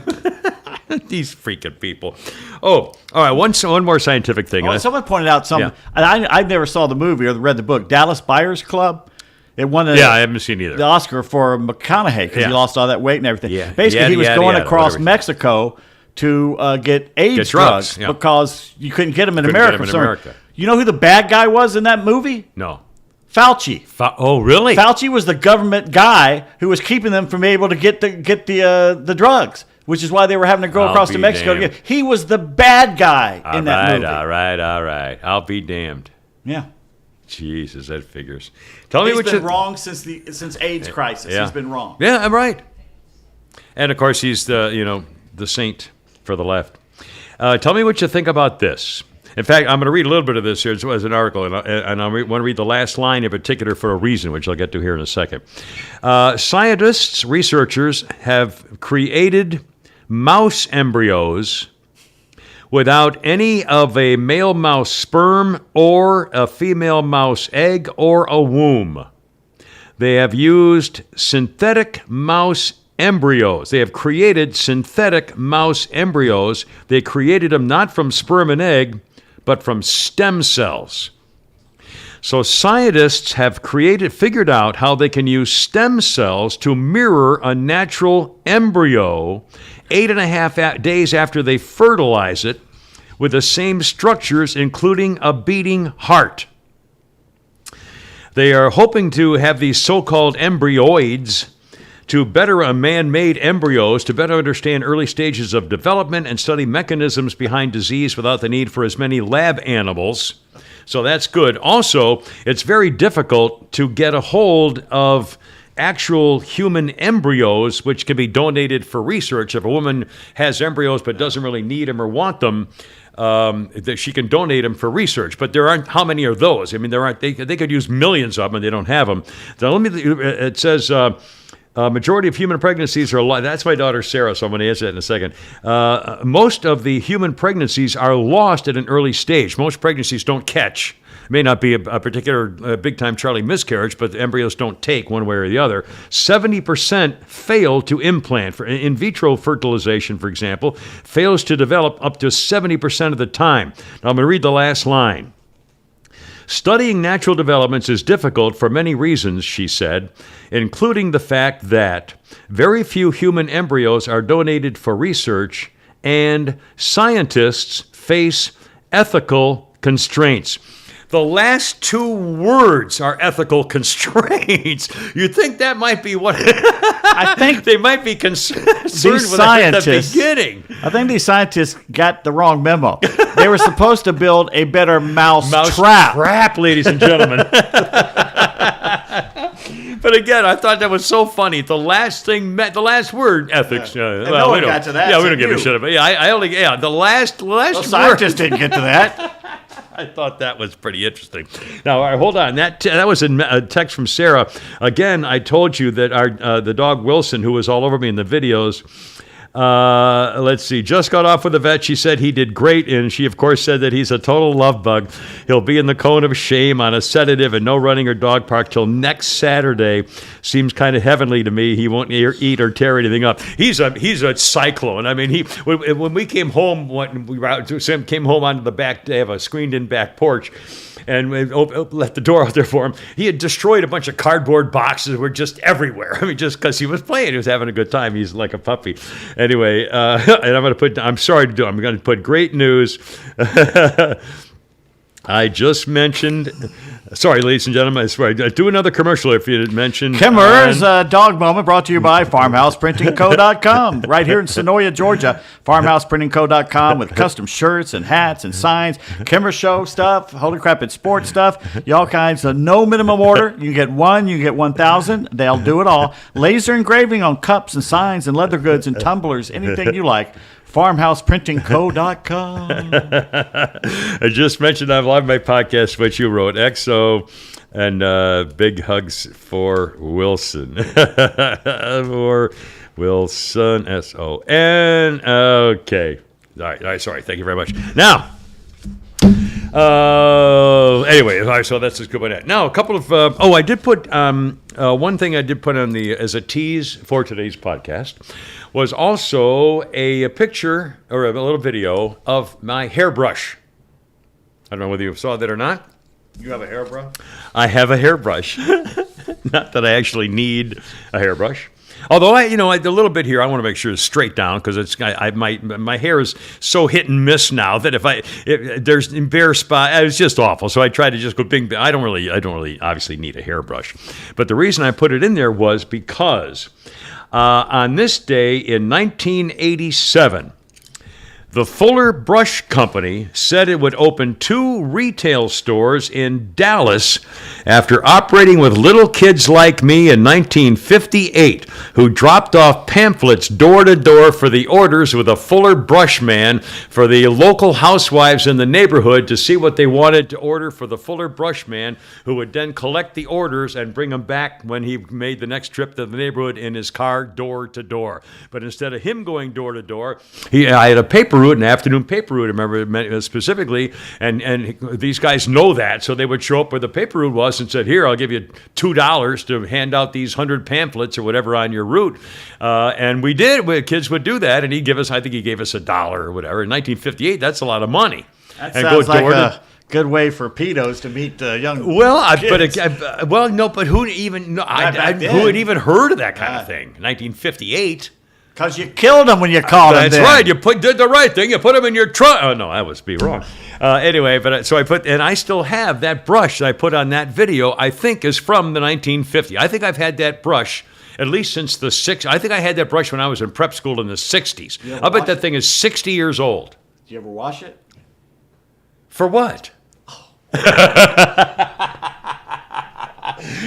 These freaking people. Oh, all right. One more scientific thing. Oh, someone pointed out something, and I never saw the movie or read the book. Dallas Buyers Club. It won I haven't seen either. the Oscar for McConaughey because he lost all that weight and everything. Yeah. Basically, he was going across whatever. Mexico to get AIDS drugs yeah. because you couldn't get them in Couldn't America. get 'em in America. You know who the bad guy was in that movie? No. Fauci. Oh, really? Fauci was the government guy who was keeping them from being able to get the drugs, which is why they were having to go I'll across to be Mexico. damned. He was the bad guy in that movie. All right. I'll be damned. Yeah. Jesus, that figures. Tell me He's what been you wrong since AIDS crisis. Yeah. He's been wrong. Yeah, I'm right. And of course, he's the saint for the left. Tell me what you think about this. In fact, I'm going to read a little bit of this here as an article, and I want to read the last line in particular for a reason, which I'll get to here in a second. Scientists, researchers have created mouse embryos without any of a male mouse sperm or a female mouse egg or a womb. They have used synthetic mouse embryos. They have created synthetic mouse embryos. They created them not from sperm and egg, but from stem cells. So scientists have figured out how they can use stem cells to mirror a natural embryo 8.5 days after they fertilize it, with the same structures, including a beating heart. They are hoping to have these so-called embryoids to better man-made embryos, to better understand early stages of development and study mechanisms behind disease without the need for as many lab animals. So that's good. Also, it's very difficult to get a hold of actual human embryos, which can be donated for research. If a woman has embryos but doesn't really need them or want them, that she can donate them for research. But there aren't. How many are those? I mean, there aren't. They could use millions of them, and they don't have them. So it says. Majority of human pregnancies are that's my daughter Sarah, so I'm going to answer that in a second. Most of the human pregnancies are lost at an early stage. Most pregnancies don't catch. It may not be a particular big-time Charlie miscarriage, but the embryos don't take one way or the other. 70% fail to implant. For in vitro fertilization, for example, fails to develop up to 70% of the time. Now I'm going to read the last line. Studying natural developments is difficult for many reasons, she said, including the fact that very few human embryos are donated for research and scientists face ethical constraints. The last two words are ethical constraints. You think that might be what I think they might be concerned with at the beginning. I think these scientists got the wrong memo. They were supposed to build a better mouse trap, ladies and gentlemen. But again, I thought that was so funny. The last word, ethics. No one got to that. Yeah, we don't give a shit about it. Yeah, the last Well, word. scientists didn't get to that. I thought that was pretty interesting. Now, all right, hold on. That was a text from Sarah. Again, I told you that the dog Wilson, who was all over me in the videos, let's see, just got off with the vet. She said he did great, and she, of course, said that he's a total love bug. He'll be in the cone of shame on a sedative and no running or dog park till next Saturday. Seems kind of heavenly to me. He won't eat or tear anything up. He's a cyclone. I mean, when we came home, Sam came home onto the back, they have a screened-in back porch, and we left the door out there for him. He had destroyed a bunch of cardboard boxes that were just everywhere. I mean, just because he was playing. He was having a good time. He's like a puppy. Anyway, and I'm sorry to do it. I'm going to put great news. I just mentioned, sorry, ladies and gentlemen, I swear, do another commercial if you didn't mention. Kimmer's Dog Moment brought to you by FarmhousePrintingCo.com. Right here in Sonoya, Georgia. FarmhousePrintingCo.com with custom shirts and hats and signs. Kimmer Show stuff. Holy crap, it's sports stuff. All kinds of no minimum order. You get one, you get 1,000. They'll do it all. Laser engraving on cups and signs and leather goods and tumblers. Anything you like. FarmhousePrintingCo.com. I just mentioned I love my podcast, what you wrote, XO, and big hugs for Wilson. For Wilson, S-O-N. Okay. All right, sorry. Thank you very much. Now, anyway, all right, so that's as good one. Now, a couple of, I did put, one thing I did put on as a tease for today's podcast was also a picture or a little video of my hairbrush. I don't know whether you saw that or not. You have a hairbrush? I have a hairbrush. Not that I actually need a hairbrush. Although a little bit here, I want to make sure it's straight down because my hair is so hit and miss now that if there's bare spot, it's just awful. So I try to just go bing. I don't really obviously need a hairbrush, but the reason I put it in there was because on this day in 1987. The Fuller Brush Company said it would open 2 retail stores in Dallas after operating with little kids like me in 1958 who dropped off pamphlets door to door for the orders with a Fuller Brush man for the local housewives in the neighborhood to see what they wanted to order for the Fuller Brush man, who would then collect the orders and bring them back when he made the next trip to the neighborhood in his car door to door. But instead of him going door to door, I had a paper route, an afternoon paper route, I remember specifically, and these guys know that, so they would show up where the paper route was and said, here, I'll give you $2 to hand out these 100 pamphlets or whatever on your route. And we did. Kids would do that, and he gave us $1 or whatever. In 1958, that's a lot of money. That sounds like a good way for pedos to meet young kids. But who even who had even heard of that kind of thing? 1958. Because you killed them when you called them. That's right. You did the right thing. You put them in your trunk. Oh no, that would be wrong. Anyway, and I still have that brush that I put on that video. I think is from the 1950s. I think I've had that brush at least since the 60s. I think I had that brush when I was in prep school in the 60s. I bet that thing is 60 years old. Do you ever wash it? For what?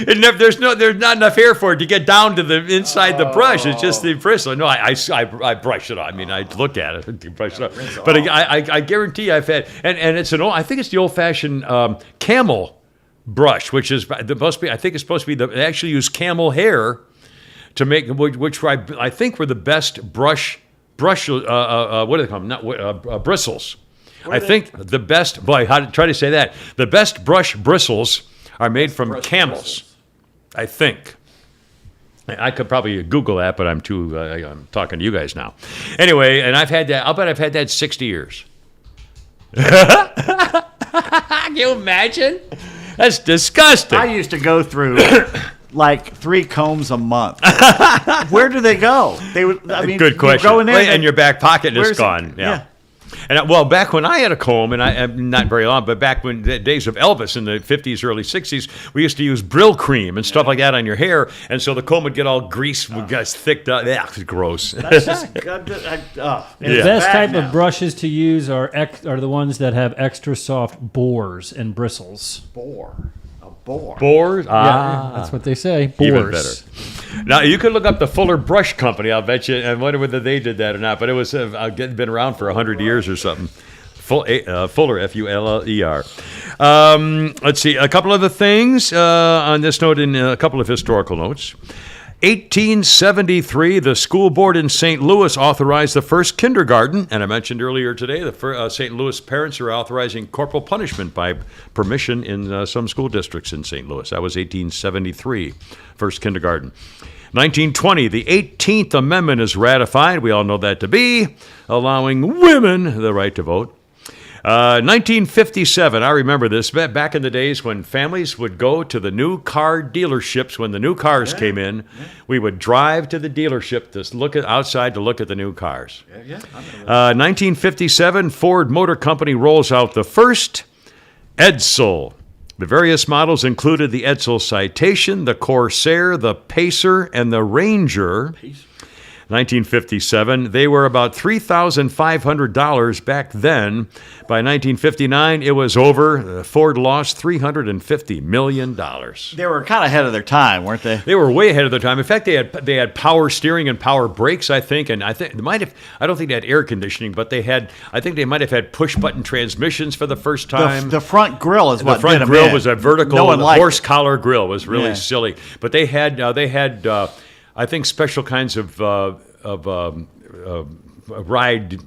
There's not enough hair for it to get down to the inside the brush. It's just the bristle. No, I brush it off. I mean, I look at it, brush it off. But I guarantee I've had, and it's I think it's the old-fashioned camel brush, which is I think it's supposed to be they actually use camel hair to make, which I think were the best brush. What do they call them? Not bristles. I think the best. Boy, how to try to say that? The best brush bristles are made from camels, I think. I could probably Google that, but I'm talking to you guys now. Anyway, and I've had that. I'll bet I've had that 60 years. Can you imagine? That's disgusting. I used to go through like 3 combs a month. Where do they go? Good question. Go in there, and your back pocket is gone. Yeah. And back when I had a comb, and not very long, but back when the days of Elvis in the 50s, early 60s, we used to use Brill cream and stuff like that on your hair, and so the comb would get all greased, would get thicked up. Yeah, it's gross. That's just good. The best type of brushes to use are the ones that have extra soft bores and bristles. Bores? Yeah, that's what they say. Bores. Even better. Now, you could look up the Fuller Brush Company, I'll bet you, and wonder whether they did that or not, but it was been around for 100 years or something. Fuller, F-U-L-L-E-R. Let's see, a couple other things on this note in a couple of historical notes. 1873, the school board in St. Louis authorized the first kindergarten, and I mentioned earlier today the St. Louis parents are authorizing corporal punishment by permission in some school districts in St. Louis. That was 1873, first kindergarten. 1920, the 18th Amendment is ratified. We all know that to be allowing women the right to vote. 1957, I remember this, back in the days when families would go to the new car dealerships when the new cars came in. We would drive to the dealership to look outside to look at the new cars. 1957, Ford Motor Company rolls out the first Edsel. The various models included the Edsel Citation, the Corsair, the Pacer, and the Ranger. 1957, they were about $3,500 back then. By 1959, it was over. Ford lost $350 million. They were kind of ahead of their time, weren't they? They were way ahead of their time. In fact, they had power steering and power brakes, I think, and I think they might have. I don't think they had air conditioning, but they had. I think they might have had push button transmissions for the first time. The front grill is what the front did them grill in. was a vertical No one liked horse it. collar grill. It was really silly, but they had. I think special kinds of ride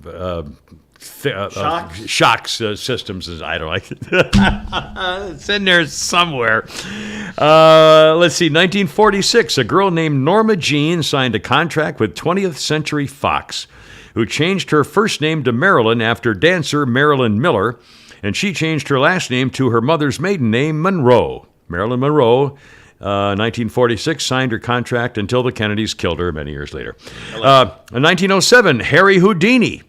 shocks systems. I don't like it. It's in there somewhere. Let's see. 1946, a girl named Norma Jean signed a contract with 20th Century Fox, who changed her first name to Marilyn after dancer Marilyn Miller, and she changed her last name to her mother's maiden name, Monroe. Marilyn Monroe. 1946, signed her contract until the Kennedys killed her many years later. In 1907, Harry Houdini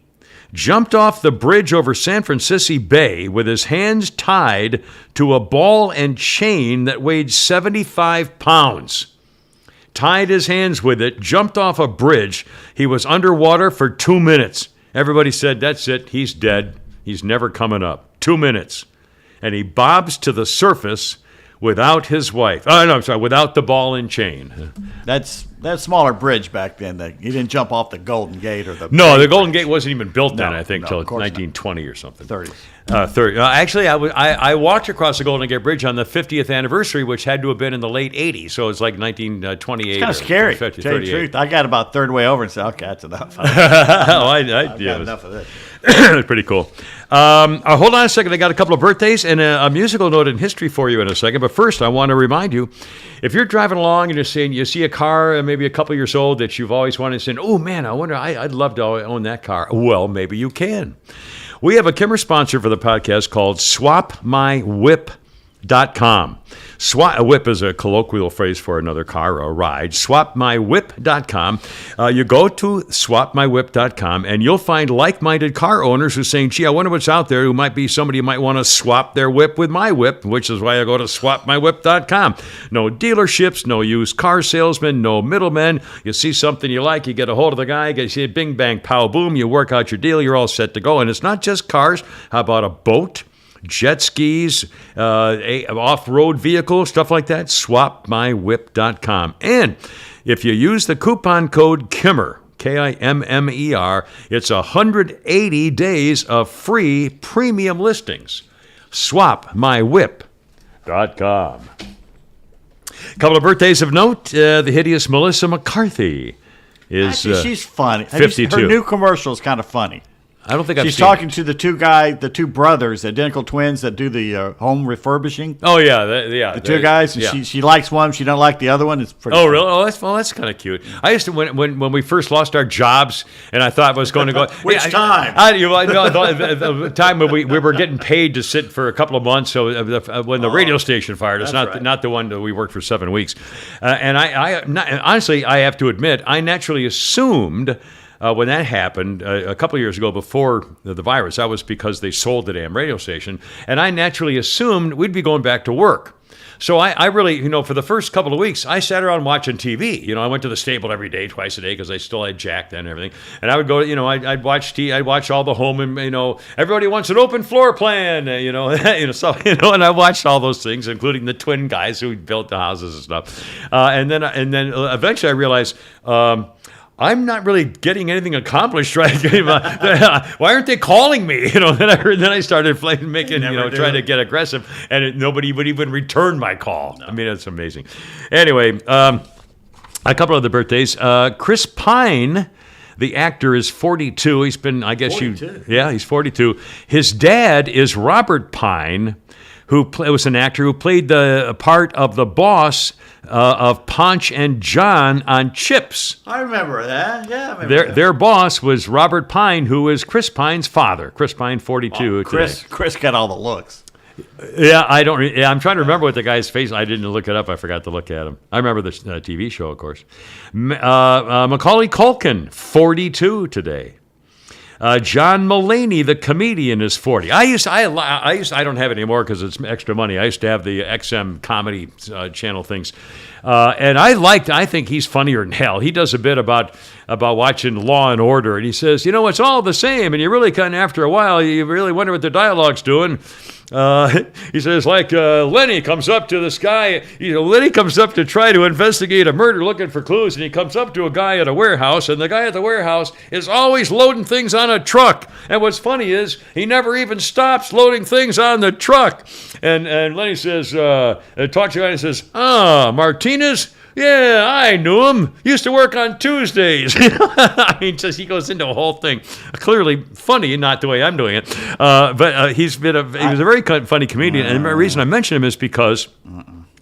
jumped off the bridge over San Francisco Bay with his hands tied to a ball and chain that weighed 75 pounds. Tied his hands with it, jumped off a bridge. He was underwater for 2 minutes. Everybody said, that's it, he's dead. He's never coming up. 2 minutes. And he bobs to the surface without his wife. Oh, no, I'm sorry, without the ball and chain. That's smaller bridge back then. He didn't jump off the Golden Gate or the... No, the Golden Gate wasn't even built then, I think, no, till of course 1920 or something. 30s. 30. Actually, I walked across the Golden Gate Bridge on the 50th anniversary, which had to have been in the late 80s, so it's like 1928. It's kind of scary, 50, to tell you the truth. I got about third way over and said, okay, that's enough. I've got enough of this. It's pretty cool. Hold on a second. I got a couple of birthdays and a musical note in history for you in a second. But first, I want to remind you, if you're driving along and you see a car maybe a couple years old that you've always wanted to say, oh, man, I wonder, I'd love to own that car. Well, maybe you can. We have a Kimmer sponsor for the podcast called SwapMyWhip.com. A whip is a colloquial phrase for another car or a ride. SwapMyWhip.com. You go to SwapMyWhip.com and you'll find like-minded car owners who are saying, gee, I wonder what's out there who might be somebody who might want to swap their whip with my whip, which is why I go to SwapMyWhip.com. No dealerships, no used car salesmen, no middlemen. You see something you like, you get a hold of the guy, you see bing, bang, pow, boom, you work out your deal, you're all set to go. And it's not just cars. How about a boat? Jet skis, off-road vehicles, stuff like that, swapmywhip.com. And if you use the coupon code KIMMER, K-I-M-M-E-R, it's 180 days of free premium listings. Swapmywhip.com. A couple of birthdays of note. The hideous Melissa McCarthy is Actually, she's funny. 52. Her new commercial is kind of funny. I don't think I've She's seen talking to the two brothers, the identical twins that do the home refurbishing. Oh, yeah. The two guys. And she likes one, she don't like the other one. It's pretty Oh, funny. really? Oh, that's kind of cute. I used to when we first lost our jobs, and I thought I was going to go. Which time? The time when we were getting paid to sit for a couple of months. So when the radio station fired us, that's right. not the one that we worked for 7 weeks. And honestly, I have to admit, I naturally assumed. When that happened a couple of years ago before the virus, that was because they sold the damn radio station. And I naturally assumed we'd be going back to work. So I really, for the first couple of weeks, I sat around watching TV. I went to the stable every day, twice a day, because I still had Jack then and everything. And I would go, I'd watch TV, I'd watch all the home, and, everybody wants an open floor plan, and I watched all those things, including the twin guys who built the houses and stuff. And then eventually I realized, I'm not really getting anything accomplished, right? Why aren't they calling me? Then I started making, trying to get aggressive, and nobody would even return my call. No. I mean, it's amazing. Anyway, a couple of the birthdays. Chris Pine, the actor, is 42. He's been, I guess 42. He's 42. His dad is Robert Pine, who was an actor who played the part of the boss of Ponch and John on Chips. I remember that. Yeah, I remember that. Their boss was Robert Pine, who is Chris Pine's father. Chris Pine, 42 today. Chris got all the looks. Yeah, I'm trying to remember what the guy's face. I didn't look it up. I forgot to look at him. I remember the TV show, of course. Macaulay Culkin, 42 today. John Mulaney, the comedian, is 40. I don't have it anymore because it's extra money. I used to have the XM comedy channel things. And I think he's funnier than hell. He does a bit about watching Law and Order, and he says, it's all the same, and you really kind of, after a while, you really wonder what the dialogue's doing. He says, Lenny comes up to this guy. Lenny comes up to try to investigate a murder, looking for clues, and he comes up to a guy at a warehouse, and the guy at the warehouse is always loading things on a truck. And what's funny is he never even stops loading things on the truck. And Lenny says, talks to the guy and says, Martinez? Yeah, I knew him. Used to work on Tuesdays. He goes into a whole thing. Clearly funny, not the way I'm doing it. But he was a very funny comedian. And the reason I mention him is because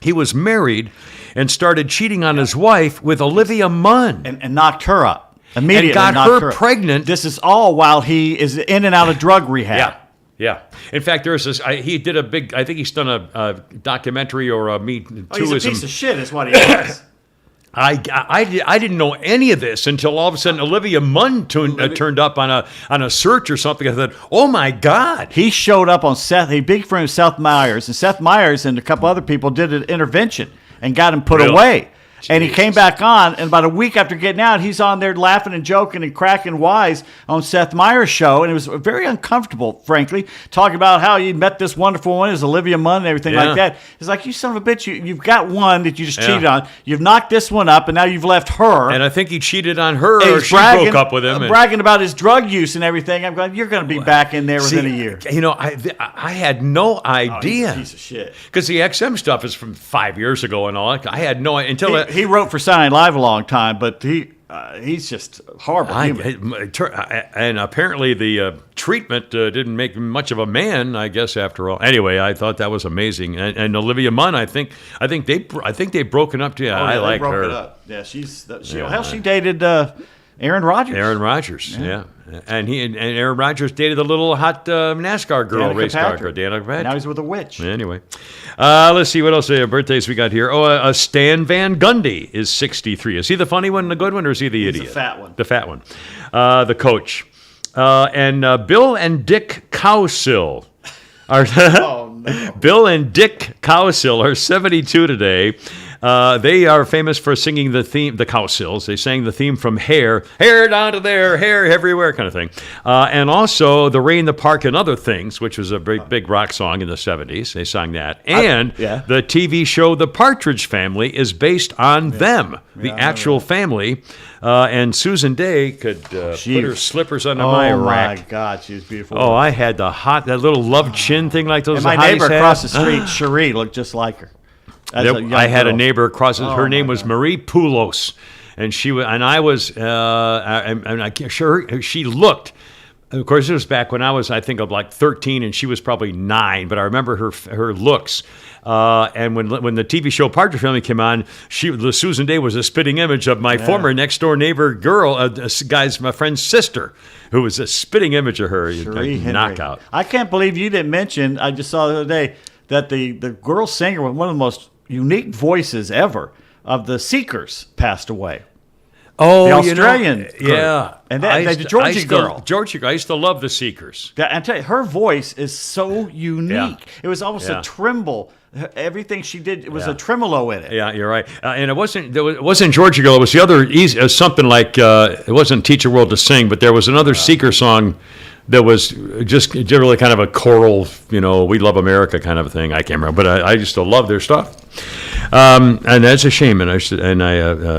he was married and started cheating on his wife with Olivia Munn. And knocked her up. Immediately and got her pregnant. This is all while he is in and out of drug rehab. Yeah. In fact, there's this. He did a big. I think he's done a documentary or a Me Tooism. He's a piece of shit, is what he is. I didn't know any of this until all of a sudden Olivia Munn turned up on a search or something. I thought, oh my God! He showed up on Seth. A big friend of Seth Meyers, and Seth Meyers and a couple other people did an intervention and got him put away. And he came back on, and about a week after getting out, he's on there laughing and joking and cracking wise on Seth Meyers' show, and it was very uncomfortable, frankly, talking about how he met this wonderful one, is Olivia Munn and everything like that. It's like, you son of a bitch, you've got one that you just cheated on, you've knocked this one up, and now you've left her. And I think he cheated on her, or she broke up with him. Bragging about his drug use and everything. I'm going, you're going to be back in there within a year. I had no idea. He's a piece of shit. Because the XM stuff is from 5 years ago and all. I had no idea until... He wrote for Saturday Night Live a long time, but he's just horrible human. And apparently the treatment didn't make much of a man, I guess, after all. Anyway, I thought that was amazing. And Olivia Munn, I think they've broken up too. I like her. It up. Yeah, she dated Aaron Rodgers. Aaron Rodgers, yeah. And Aaron Rodgers dated the little hot NASCAR girl, race car girl, Danica Patrick. Now he's with a witch. Anyway, let's see what else birthdays we got here. Stan Van Gundy is 63. Is he the funny one, the good one, or is he the idiot? The fat one. The fat one. The coach. And Bill and Dick Cowsill are Bill and Dick Cowsill are 72 today. They are famous for singing the theme, the Cowsills. They sang the theme from Hair down to there, hair everywhere kind of thing. And also The Rain, the Park, and Other Things, which was a big rock song in the 70s. They sang that. And the TV show The Partridge Family is based on them, the actual family. And Susan Day could put her slippers under my rack. Oh, my God, she was beautiful. Oh, I had that little love chin thing like those. And my neighbor across the street, Cherie, looked just like her. I had a neighbor across. Her name was Marie Poulos, and she looked. Of course, it was back when I was, I think, of like 13, and she was probably 9. But I remember her looks. And when the TV show Partridge Family came on, Susan Day was a spitting image of my former next door neighbor girl, my friend's sister, who was a spitting image of her. Knockout. I can't believe you didn't mention. I just saw the other day that the girl singer was one of the most unique voices ever of the Seekers passed away. Oh, the Australian girl. Yeah. And the Georgie girl. I used to love the Seekers. And I tell you, her voice is so unique. Yeah. It was almost a tremble. Everything she did, it was a tremolo in it. Yeah, you're right. And it wasn't Georgie girl. It was the other, something like, it wasn't Teach a World to Sing, but there was another Seeker song that was just generally kind of a choral, We Love America kind of a thing. I can't remember, but I used to love their stuff. And that's a shame, and I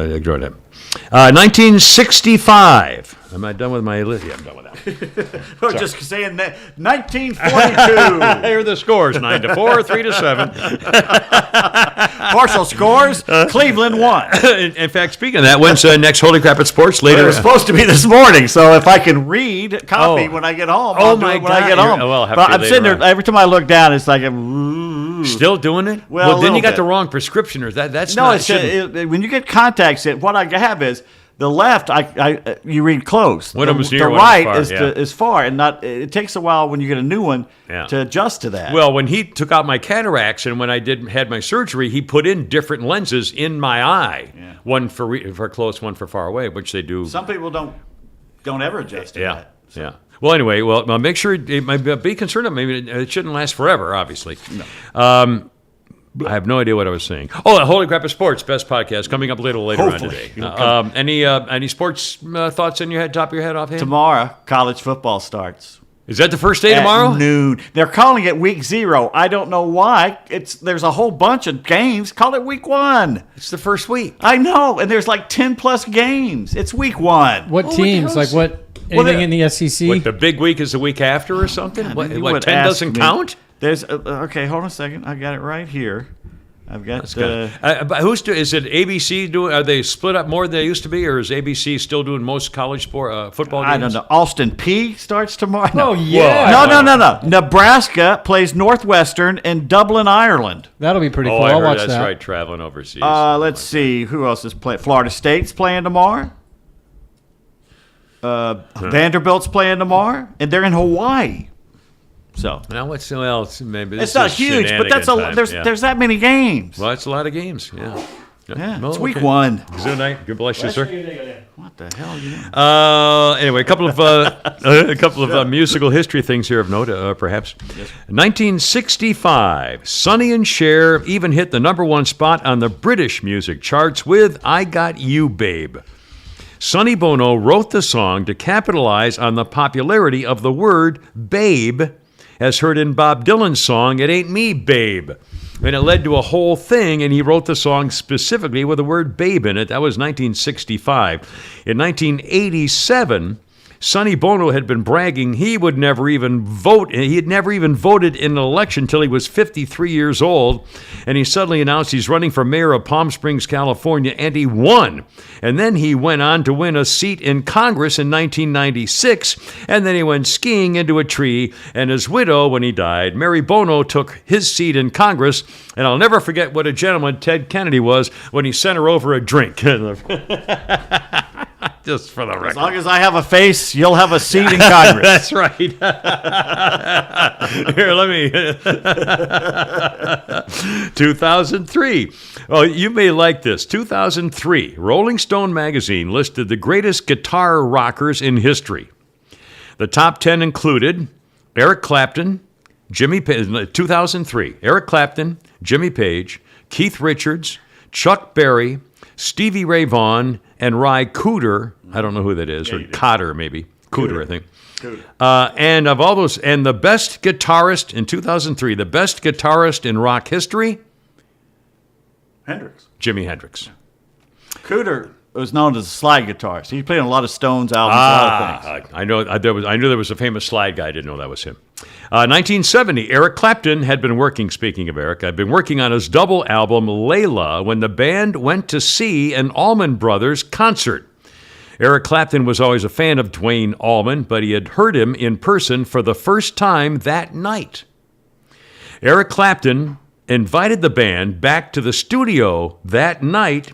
ignored it. 1965. Am I done with my list? Yeah, I'm done with that. We're just saying that 1942. Here are the scores: 9-4, 3-7. Partial scores: Cleveland won. In fact, speaking of that, when's next Holy Crap at Sports? It Later. was supposed to be this morning, so if I can read copy when I get home, I'll do it when I get home. Well, but I'm sitting there every time I look down, it's like still doing it. Well, then you got bit. the wrong prescription, or that's no. not. When you get contacts, what I have is. The left, you read close. One of them is near, the one right is far, is far, and not. It takes a while when you get a new one to adjust to that. Well, when he took out my cataracts and when I had my surgery, he put in different lenses in my eye. Yeah. One for close, one for far away, which they do. Some people don't ever adjust to that. So. Yeah. Well, anyway, make sure be concerned. Maybe it shouldn't last forever. Obviously. No. I have no idea what I was saying. Oh, the Holy Crap of Sports, best podcast, coming up later on today. Any sports thoughts in your head, top of your head, offhand? Tomorrow, college football starts. Is that the first day tomorrow? At noon. They're calling it week 0. I don't know why. There's a whole bunch of games. Call it week 1. It's the first week. I know, and there's like 10 plus games. It's week 1. What teams? Like what? Anything in the SEC? What, the big week is the week after or something? God, what 10 doesn't count? There's okay. Hold on a second. I got it right here. I've got. Is it ABC doing? Are they split up more than they used to be, or is ABC still doing most college football games? I don't know. Austin P starts tomorrow. No. Oh yeah. No. Nebraska plays Northwestern in Dublin, Ireland. That'll be pretty cool. I I'll heard watch that's that. right. Traveling overseas. Let's see who else is playing. Florida State's playing tomorrow. Vanderbilt's playing tomorrow, and they're in Hawaii. So now maybe it's not huge, but there's that many games. Well, it's a lot of games. Yeah. It's week 1. Good night. Good bless you, sir. What the hell? Anyway, a couple of musical history things here of note, perhaps. Yes. 1965, Sonny and Cher even hit the #1 spot on the British music charts with "I Got You, Babe." Sonny Bono wrote the song to capitalize on the popularity of the word "babe," as heard in Bob Dylan's song "It Ain't Me, Babe." And it led to a whole thing, and he wrote the song specifically with the word "babe" in it. That was 1965. In 1987, Sonny Bono had been bragging he would never even vote. He had never even voted in an election until he was 53 years old. And he suddenly announced he's running for mayor of Palm Springs, California, and he won. And then he went on to win a seat in Congress in 1996. And then he went skiing into a tree. And his widow, when he died, Mary Bono, took his seat in Congress. And I'll never forget what a gentleman Ted Kennedy was when he sent her over a drink. Just for the record. As long as I have a face, you'll have a seat in Congress. That's right. Here, let me. 2003. Oh, you may like this. 2003, Rolling Stone magazine listed the greatest guitar rockers in history. The top 10 included Eric Clapton, Jimmy Page. 2003, Eric Clapton, Jimmy Page, Keith Richards, Chuck Berry, Stevie Ray Vaughan, and Ry Cooder. I don't know who that is, or Cotter maybe. Cooder, I think. And of all those, and the best guitarist in 2003, the best guitarist in rock history, Hendrix. Jimi Hendrix. Cooder was known as a slide guitarist. He played on a lot of Stones albums, a lot of things. I knew there was a famous slide guy. I didn't know that was him. 1970, Eric Clapton had been working, speaking of Eric, had been working on his double album, Layla, when the band went to see an Allman Brothers concert. Eric Clapton was always a fan of Duane Allman, but he had heard him in person for the first time that night. Eric Clapton invited the band back to the studio that night,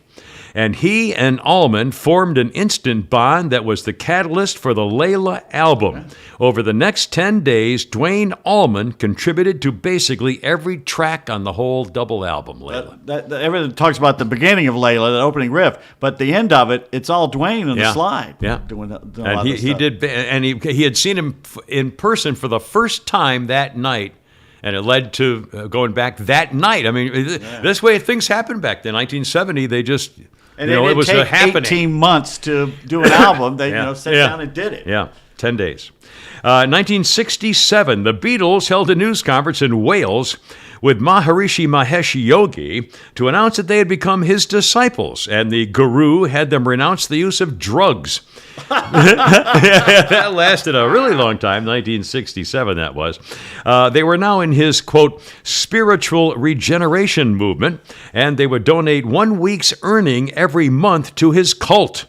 and he and Allman formed an instant bond that was the catalyst for the Layla album. Over the next 10 days, Duane Allman contributed to basically every track on the whole double album, Layla. Everything talks about the beginning of Layla, the opening riff, but the end of it, it's all Duane on the slide. Yeah, doing and he did, and he had seen him in person for the first time that night. And it led to going back that night. I mean, this way things happened back then. 1970, they just, and it was take happening. 18 months to do an album. They sat down and did it. Yeah, 10 days. 1967, the Beatles held a news conference in Wales with Maharishi Mahesh Yogi to announce that they had become his disciples, and the guru had them renounce the use of drugs. That lasted a really long time, 1967 that was. They were now in his, quote, spiritual regeneration movement, and they would donate 1 week's earning every month to his cult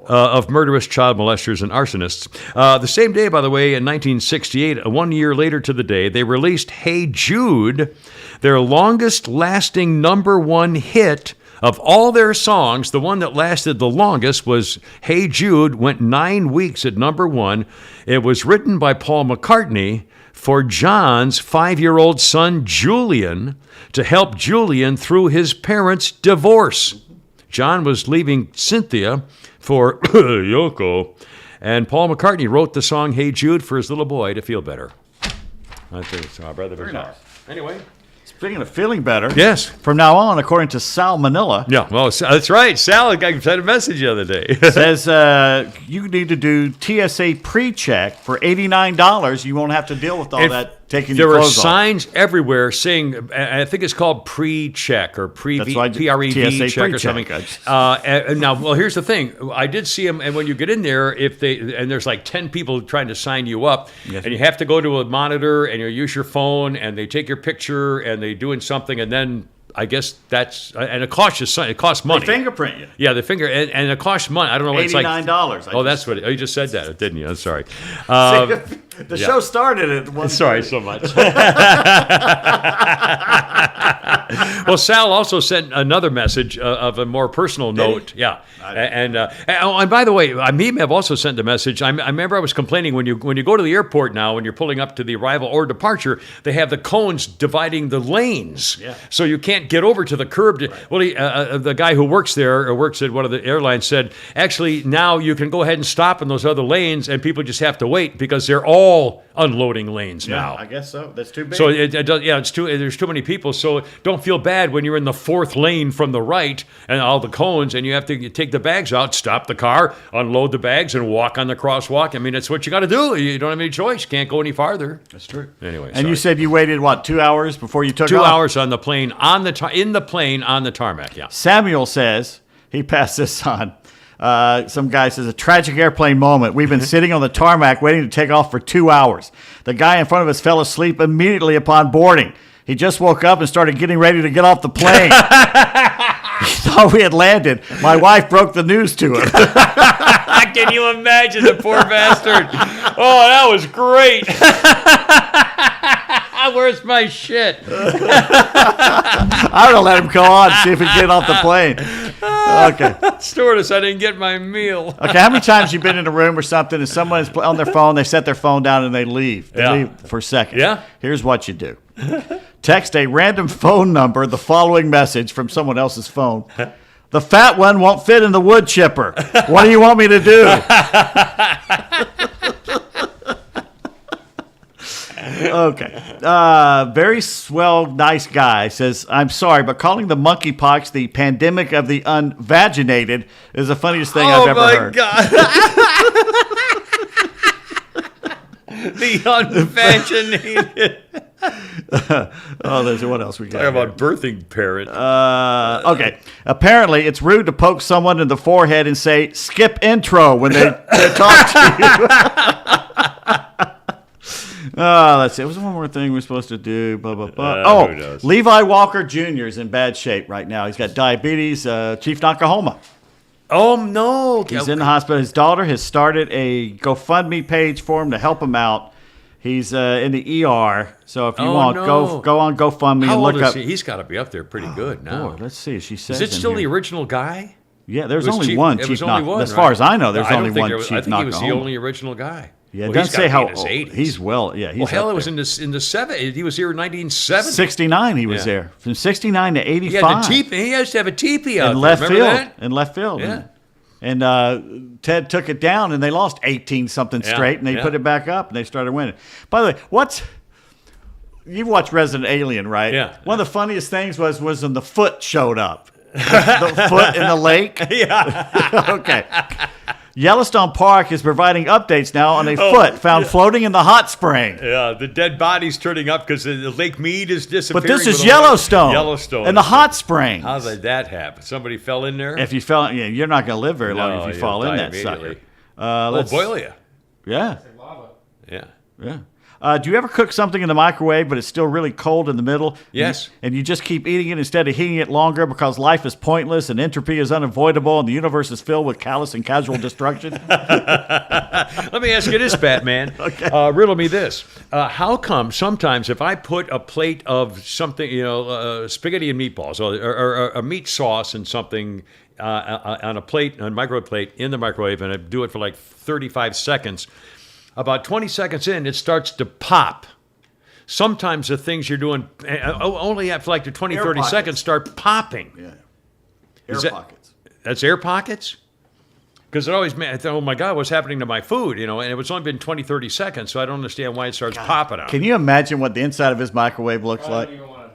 of murderous child molesters and arsonists. The same day, by the way, in 1968, 1 year later to the day, they released Hey Jude, their longest-lasting #1 hit of all their songs. The one that lasted the longest was Hey Jude, went 9 weeks at #1. It was written by Paul McCartney for John's 5-year-old son, Julian, to help Julian through his parents' divorce. John was leaving Cynthia for Yoko, and Paul McCartney wrote the song Hey Jude for his little boy to feel better. I think it's rather bizarre. nice. Anyway. Speaking of feeling better, Yes. from now on, according to Sal Manila, Yeah, well, that's right. Sal sent a message the other day. says you need to do TSA pre-check for $89. You won't have to deal with all that taking your There are clothes off. signs everywhere saying, I think it's called pre-check or That's why I did PREV TSA check or pre-check. something. Now, well, here's the thing. I did see them, and when you get in there, and there's like 10 people trying to sign you up, Yes. and you have to go to a monitor, and you use your phone, and they take your picture, and they doing something, and then I guess that's, and it costs money. They fingerprint you. Yeah, the finger, and it costs money. I don't know what it's like. $89. Oh, that's what you just said that, didn't you? I'm sorry. The show started at one. Sorry so much. Well, Sal also sent another message of a more personal note. Yeah, and by the way, I may have also sent a message. I remember I was complaining when you go to the airport now, when you're pulling up to the arrival or departure, they have the cones dividing the lanes, so you can't get over to the curb. Well, the guy who works there or works at one of the airlines said, actually, now you can go ahead and stop in those other lanes, and people just have to wait because they're all unloading lanes now. I guess so. That's too big. So it does, it's there's too many people. So don't feel bad when you're in the 4th lane from the right and all the cones, and you have to take the bags out, stop the car, unload the bags, and walk on the crosswalk. I mean, that's what you got to do. You don't have any choice. You can't go any farther. That's true. Anyway, and you said you waited 2 hours before you took 2 off? hours on the plane in the plane on the tarmac. Yeah. Samuel says, he passed this on. Some guy says, a tragic airplane moment. We've been sitting on the tarmac waiting to take off for 2 hours. The guy in front of us fell asleep immediately upon boarding. He just woke up and started getting ready to get off the plane. He thought we had landed. My wife broke the news to him. Can you imagine the poor bastard? Oh, that was great. Where's my shit? I'm going to let him go on and see if he can get off the plane. Okay. Stewardess, I didn't get my meal. Okay, how many times you been in a room or something and someone is on their phone, they set their phone down and they leave. They leave for seconds. Yeah. Here's what you do. Text a random phone number, the following message from someone else's phone. The fat one won't fit in the wood chipper. What do you want me to do? Okay. Very swell, nice guy says, I'm sorry, but calling the monkeypox the pandemic of the unvaginated is the funniest thing I've ever heard. God. The unvaginated. What else we got? Talk about birthing parent. Okay. Apparently, it's rude to poke someone in the forehead and say, skip intro when they talk to you. Let's see. It was one more thing we're supposed to do. Blah, blah, blah. Who knows? Levi Walker Jr. is in bad shape right now. He's got diabetes, Chief Nakahoma. Oh, no. He's in the hospital. His daughter has started a GoFundMe page for him to help him out. He's in the ER. So if you want, go on GoFundMe How and old look is up. he? He's got to be up there pretty good now. Boy, let's see. She says Is it in still here. the original guy? Yeah, there's It was only Chief- one it Chief was only Nakahoma. one, As far right? as I know, there's I don't only think one there was- Chief I think he was the Nakahoma. only original guy. Yeah, it Well, doesn't he's say gotta how be in his old. 80s. He's well, yeah. He's Well, hell, up it was there. in the 70s. He was here in 1970. 69 he was Yeah. there. From 69 to 85. He had the teepee. He has to have a teepee out in there. left Remember field. that? In left field. Yeah. And Ted took it down, and they lost 18-something straight, and they put it back up, and they started winning. By the way, you've watched Resident Alien, right? Yeah. One of the funniest things was when the foot showed up. The foot in the lake. Yeah. Okay. Yellowstone Park is providing updates now on a foot found floating in the hot spring. Yeah, the dead body's turning up because the Lake Mead is disappearing. But this with is the Yellowstone. Yellowstone. And the hot springs. How did that happen? Somebody fell in there? If you fell, you're not going to live very long if you you'll fall in die that sucker. immediately. Boil you. Yeah. Yeah. Yeah. Do you ever cook something in the microwave, but it's still really cold in the middle? Yes. And you just keep eating it instead of heating it longer because life is pointless and entropy is unavoidable and the universe is filled with callous and casual destruction? Let me ask you this, Batman. Okay. Riddle me this. How come sometimes if I put a plate of something, spaghetti and meatballs or a meat sauce and something on a plate, on a microwave plate in the microwave, and I do it for like 35 seconds, about 20 seconds in, it starts to pop. Sometimes the things you're doing only after like the 20, 30 seconds start popping. Yeah. Pockets. That's air pockets? Because it always, I thought, oh my God, what's happening to my food? And it's only been 20, 30 seconds, so I don't understand why it starts popping out. Can you imagine what the inside of his microwave looks like?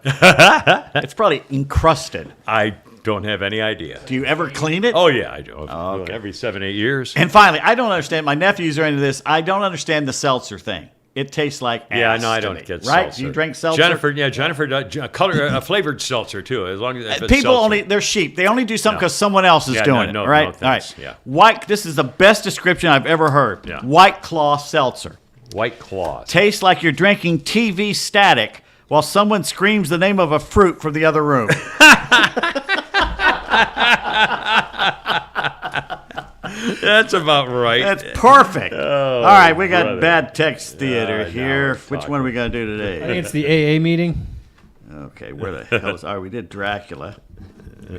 It's probably encrusted. I don't have any idea. Do you ever clean it? Oh, yeah, I do. Okay. Every 7, 8 years. And finally, I don't understand. My nephews are into this. I don't understand the seltzer thing. It tastes like ass. Yeah, no, I to don't me, get right? seltzer. Do you drink seltzer? Jennifer does flavored seltzer too. As long as if it's people seltzer. they're sheep. They only do something because someone else is doing it. no, right? no, All thanks. right. Yeah. White. This is the best description I've ever heard. Yeah. White Claw seltzer. White Claw. Tastes like you're drinking TV static while someone screams the name of a fruit from the other room. That's about right. That's perfect. All right, we got brother. bad text theater now here. we're Which talking. one are we going to do I today? think it's the AA meeting. Okay, where the hell is? All right, we did Dracula. AA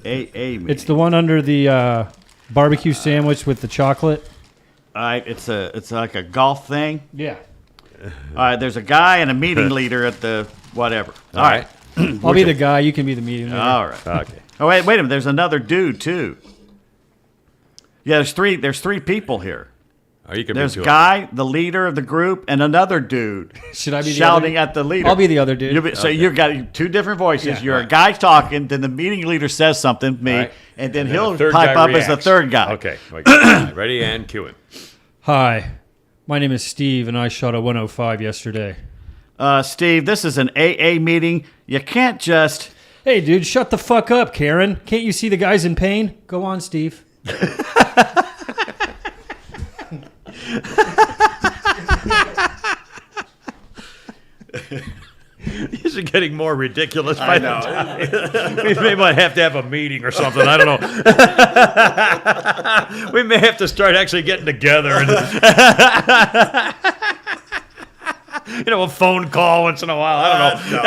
meeting. It's the one under the barbecue sandwich with the chocolate. All right, it's like a golf thing. Yeah. All right, there's a guy and a meeting leader at the whatever. All right. I'll be the guy. You can be the meeting leader. All right. Okay. Oh wait a minute. There's another dude too. Yeah, there's three people here. Oh, you can There's be two. guy, the leader of the group, and another dude. Should I be the shouting other? at the leader? I'll be the other dude. So you've got two different voices. Yeah. You're a Right. guy talking, then the meeting leader says something to me, Right. and then the he'll third pipe guy up as the reacts. third guy. Okay. Ready and cue it. Hi, my name is Steve, and I shot a 105 yesterday. Steve, this is an AA meeting. You can't just. Hey, dude, shut the fuck up, Karen. Can't you see the guy's in pain? Go on, Steve. These are getting more ridiculous by the time. We may might have to have a meeting or something. I don't know. We may have to start actually getting together and a phone call once in a while. I don't know.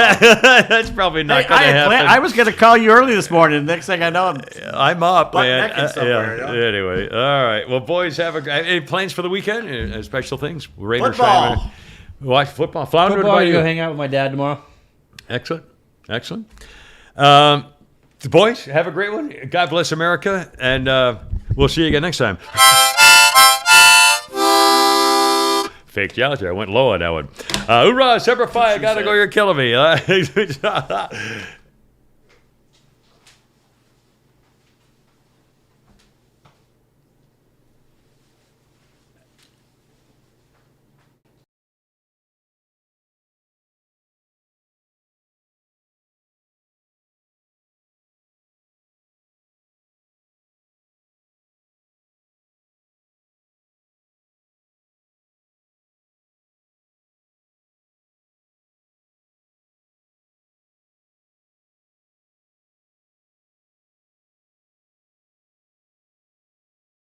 That's probably not going to happen. I was going to call you early this morning. Next thing I know, I'm up, man. necking somewhere, you know? Anyway, all right. Well, boys, any plans for the weekend? Special things? Raiders Football. fan? Watch football. Flounder, what Football, about you you? go hang out with my dad tomorrow. Excellent. The boys, have a great one. God bless America, and we'll see you again next time. Faked you out there. I went low on that one. Hoorah, Semper Fi. I got to go. You're killing me.